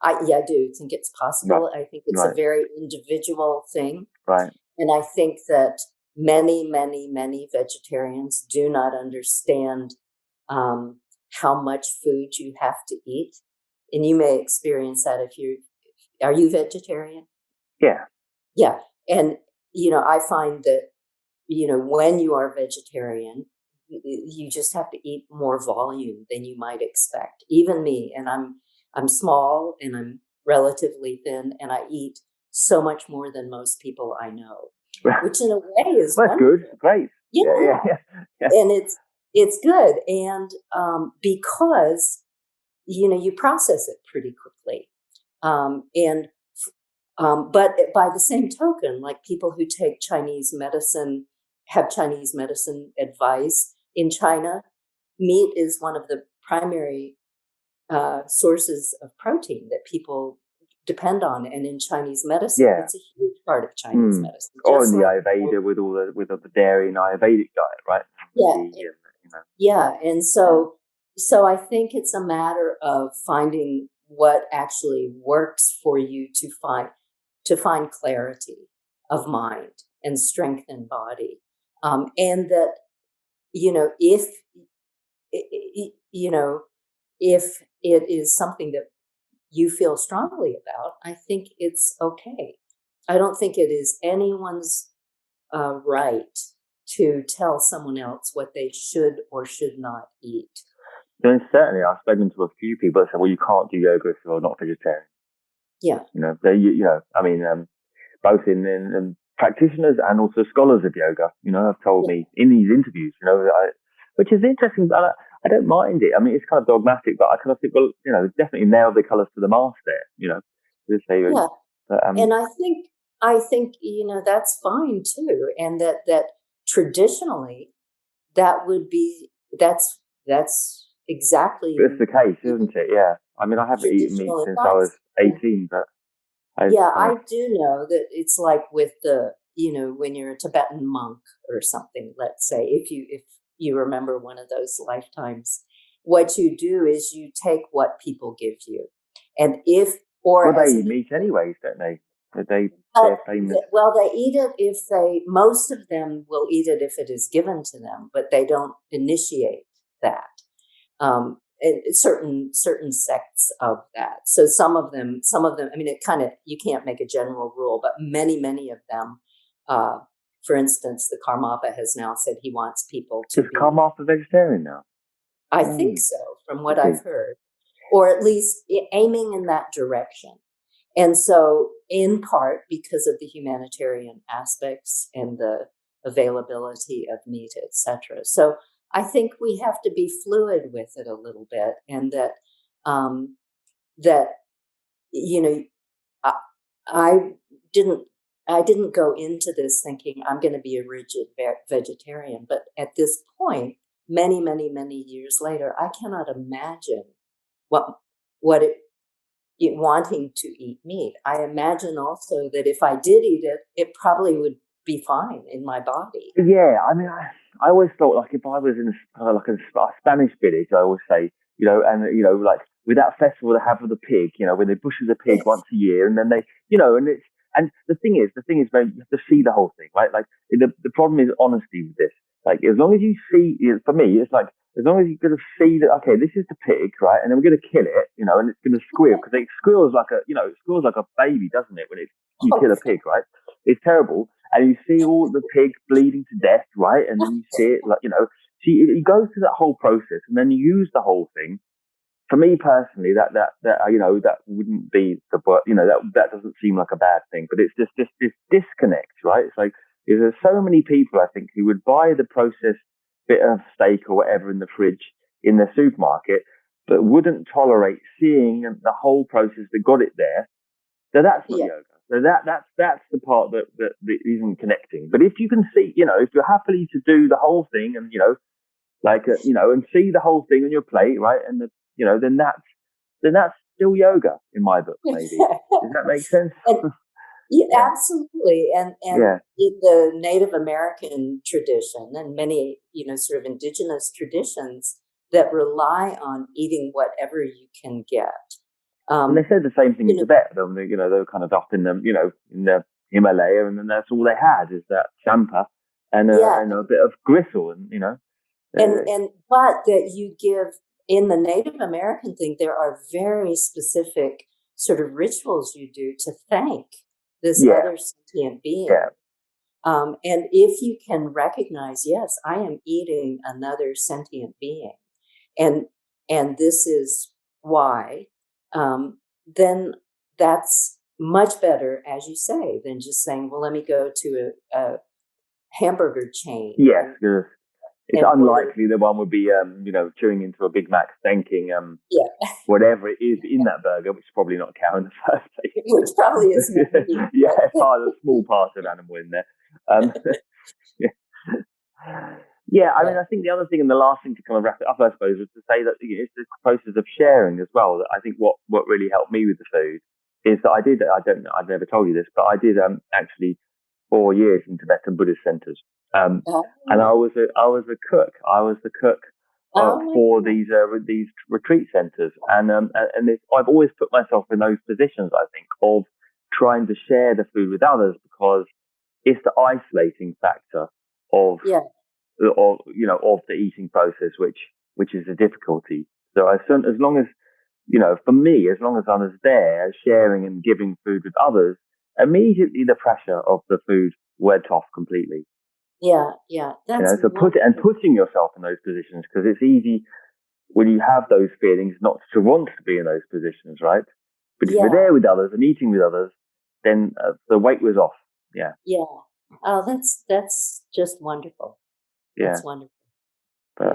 B: I do think it's possible. Right. I think it's a very individual thing.
C: Right.
B: And I think that many, many, many vegetarians do not understand how much food you have to eat. And you may experience that are you vegetarian?
C: Yeah.
B: Yeah. And, I find that, when you are vegetarian, you just have to eat more volume than you might expect. Even me, and I'm small and I'm relatively thin, and I eat so much more than most people I know, which in a way is
C: good, great.
B: Yeah. And it's good, and because you process it pretty quickly, but by the same token, like people who take Chinese medicine have Chinese medicine advice. In China, meat is one of the primary sources of protein that people depend on, and in Chinese medicine, it's a huge part of Chinese medicine.
C: Or in the Ayurveda with all the dairy and Ayurvedic diet, right?
B: Yeah, and so I think it's a matter of finding what actually works for you to find clarity of mind and strength in body, and that if it is something that you feel strongly about, I think it's okay. I don't think it is anyone's right to tell someone else what they should or should not eat.
C: Then certainly, I've spoken to a few people that say, "Well, you can't do yoga if you're not vegetarian."
B: Yeah,
C: both in practitioners and also scholars of yoga, have told me in these interviews, which is interesting. But I don't mind it. I mean, it's kind of dogmatic, but I kind of think, well, definitely nail the colours to the mast there,
B: and I think that's fine too, and that traditionally that would be that's exactly.
C: It's the case, isn't it? Yeah. I mean, I haven't eaten meat since I was 18, but.
B: I do know that it's like with the, when you're a Tibetan monk or something, let's say, if you remember one of those lifetimes, what you do is you take what people give you. And they
C: eat meat anyways, don't they? They're famous.
B: Well, they eat it most of them will eat it if it is given to them, but they don't initiate that. And certain sects of that. So some of them, I mean, you can't make a general rule, but many of them, for instance, the Karmapa has now said he wants people to
C: be... Is Karmapa vegetarian now?
B: I think so, from what I've heard, or at least aiming in that direction. And so in part because of the humanitarian aspects and the availability of meat, etc. So I think we have to be fluid with it a little bit, and that I didn't go into this thinking I'm going to be a rigid vegetarian, but at this point, many years later, I cannot imagine what it wanting to eat meat. I imagine also that if I did eat it, it probably would be fine in my body.
C: Yeah, I mean, I always thought, like, if I was in a Spanish village, I always say, like with that festival they have of the pig, when they butcher the pig once a year, and then they, and the thing is, you have to see the whole thing, right? Like the problem is honesty with this. Like, as long as you see, for me, it's like as long as you kind of see that, okay, this is the pig, right? And then we're going to kill it, you know, and it's going to squeal because it squeals like a, you know, it squeals like a baby, doesn't it? When you kill a pig, right? It's terrible. And you see all the pig bleeding to death, right? And then you see it like, you know, so you go through that whole process and then you use the whole thing. For me personally, that you know, that wouldn't be the, you know, that doesn't seem like a bad thing, but it's just this disconnect, right? It's like, there's so many people, I think, who would buy the processed bit of steak or whatever in the fridge in the supermarket, but wouldn't tolerate seeing the whole process that got it there. So that's not yoga. So that's the part that isn't connecting. But if you can see, you know, if you're happily to do the whole thing and, you know, like, you know, and see the whole thing on your plate, right? And you know, then that's still yoga in my book, maybe. Does that make sense?
B: Yeah, absolutely. And in the Native American tradition and many, you know, sort of indigenous traditions that rely on eating whatever you can get.
C: And they said the same thing in Tibet. You know, they were kind of up in the, you know, in the Himalaya, and then that's all they had is that champa and a bit of gristle, and, you know.
B: But that you give in the Native American thing, there are very specific sort of rituals you do to thank this other sentient being. And if you can recognize, yes, I am eating another sentient being, and this is why, then that's much better, as you say, than just saying, well, let me go to a hamburger chain.
C: Yes, it's unlikely the one would be, you know, chewing into a Big Mac, thanking whatever it is in that burger, which is probably not a cow in the first place.
B: Which probably is not.
C: A small part of animal in there. I mean, I think the other thing and the last thing to kind of wrap it up, I suppose, was to say that it's the process of sharing as well. That I think what really helped me with the food is that I've never told you this, but I did actually 4 years in Tibetan Buddhist centers. And I was a cook. I was the cook for these retreat centers, and I've always put myself in those positions, I think, of trying to share the food with others, because it's the isolating factor of the eating process, which is a difficulty. So as long as, you know, for me, as long as I was there sharing and giving food with others, immediately the pressure of the food went off completely.
B: That's,
C: you know, putting yourself in those positions, because it's easy when you have those feelings not to want to be in those positions, right? But if you're there with others and eating with others, then the weight was off.
B: Oh, that's just wonderful. That's wonderful.
C: But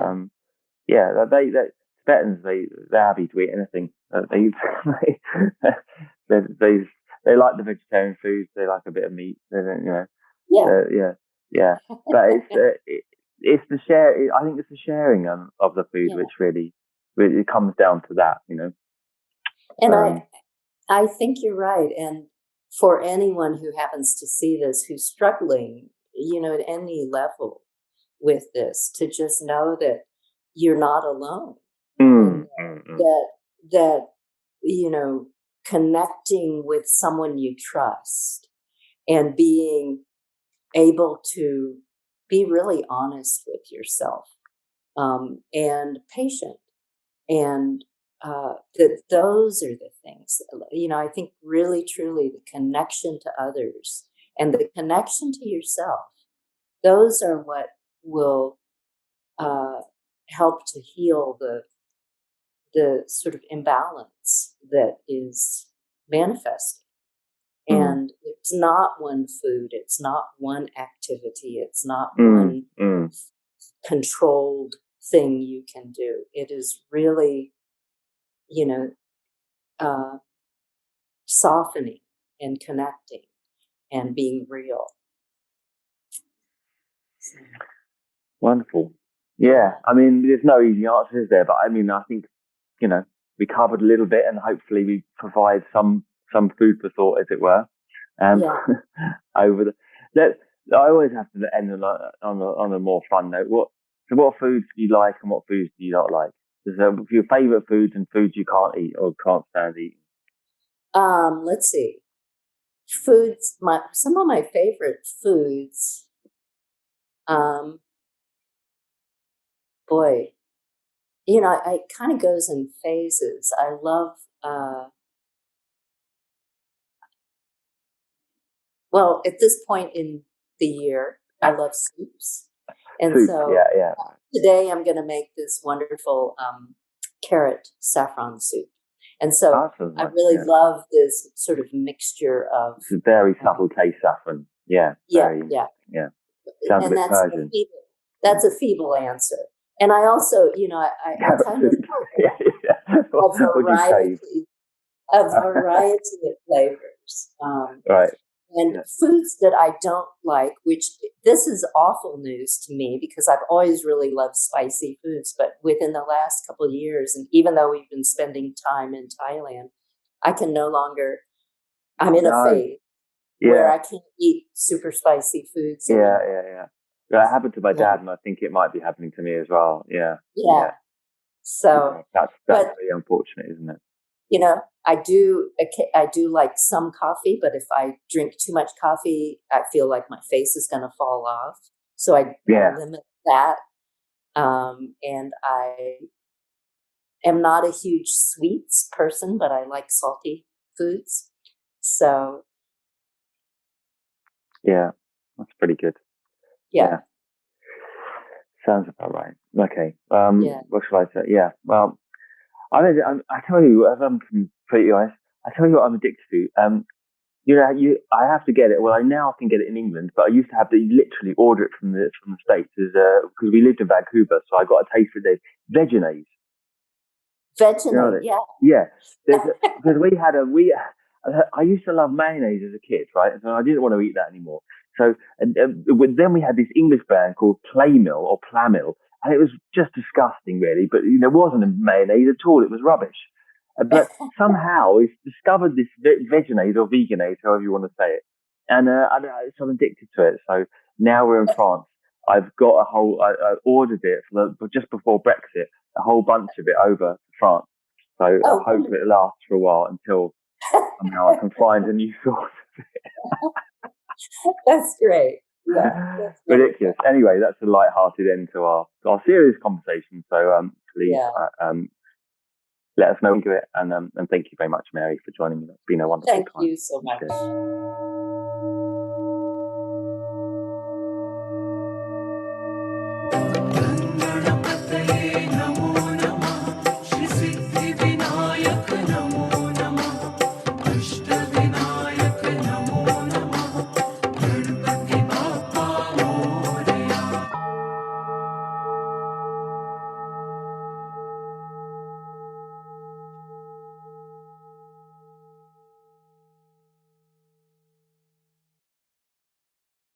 C: Tibetans, they're happy to eat anything. They like the vegetarian foods. They like a bit of meat. They don't, you know. But it's the share. I think it's the sharing of the food which really comes down to that, you know.
B: And I think you're right. And for anyone who happens to see this, who's struggling, you know, at any level with this, to just know that you're not alone. That you know, connecting with someone you trust and being able to be really honest with yourself, and patient, and that those are the things, you know, I think really truly the connection to others and the connection to yourself, those are what will help to heal the sort of imbalance that is manifesting. And it's not one food, it's not one activity, it's not one controlled thing you can do. It is really, you know, softening and connecting and being real.
C: Wonderful. Yeah, I mean, there's no easy answers there, but I mean, I think, you know, we covered a little bit, and hopefully we provide some food for thought, as it were. Over I always have to end on a more fun note. What foods do you like and what foods do you not like? Your favourite foods and foods you can't eat or can't stand eating.
B: Let's see. Foods. Some of my favorite foods. Boy, it kind of goes in phases. I love, well, at this point in the year, I love soups. And
C: Soup,
B: so
C: yeah.
B: today I'm going to make this wonderful carrot saffron soup. And so I really love this sort of mixture of...
C: It's a very subtle taste, saffron. Yeah.
B: Yeah.
C: Sounds
B: and
C: a bit Persian.
B: That's a feeble answer. And I also, I kind of a variety of flavors.
C: Right.
B: And foods that I don't like, which this is awful news to me because I've always really loved spicy foods. But within the last couple of years, and even though we've been spending time in Thailand, I can no longer, I'm in a phase where I can't eat super spicy foods.
C: Yeah. That happened to my dad, and I think it might be happening to me as well. Yeah.
B: So
C: that's really unfortunate, isn't it?
B: I do like some coffee, but if I drink too much coffee, I feel like my face is going to fall off. So I limit that. And I am not a huge sweets person, but I like salty foods. So. Yeah,
C: that's pretty good.
B: Yeah.
C: Sounds about right. Okay. What should I say? Yeah. Well, I tell you, if I'm completely honest, I tell you what I'm addicted to. I have to get it. Well, I now can get it in England, but I used to have to literally order it from the States because we lived in Vancouver, so I got a taste of the Vegenaise.
B: Vegenaise,
C: yeah. Because I used to love mayonnaise as a kid, right? So I didn't want to eat that anymore. So then we had this English brand called Playmill or Plamil, and it was just disgusting, really. But it wasn't a mayonnaise at all; it was rubbish. But somehow we've discovered this Vegenaise or Vegenaise, however you want to say it, and so I'm addicted to it. So now we're in France. I've got I ordered it just before Brexit, a whole bunch of it over to France. So I hope it lasts for a while until somehow I can find a new source of it.
B: That's great. Yeah, that's
C: ridiculous. Anyway, that's a light-hearted end to our serious conversation. So please let us know when you do it, and thank you very much, Mary, for joining me. It's been a wonderful time.
B: Thank you so much.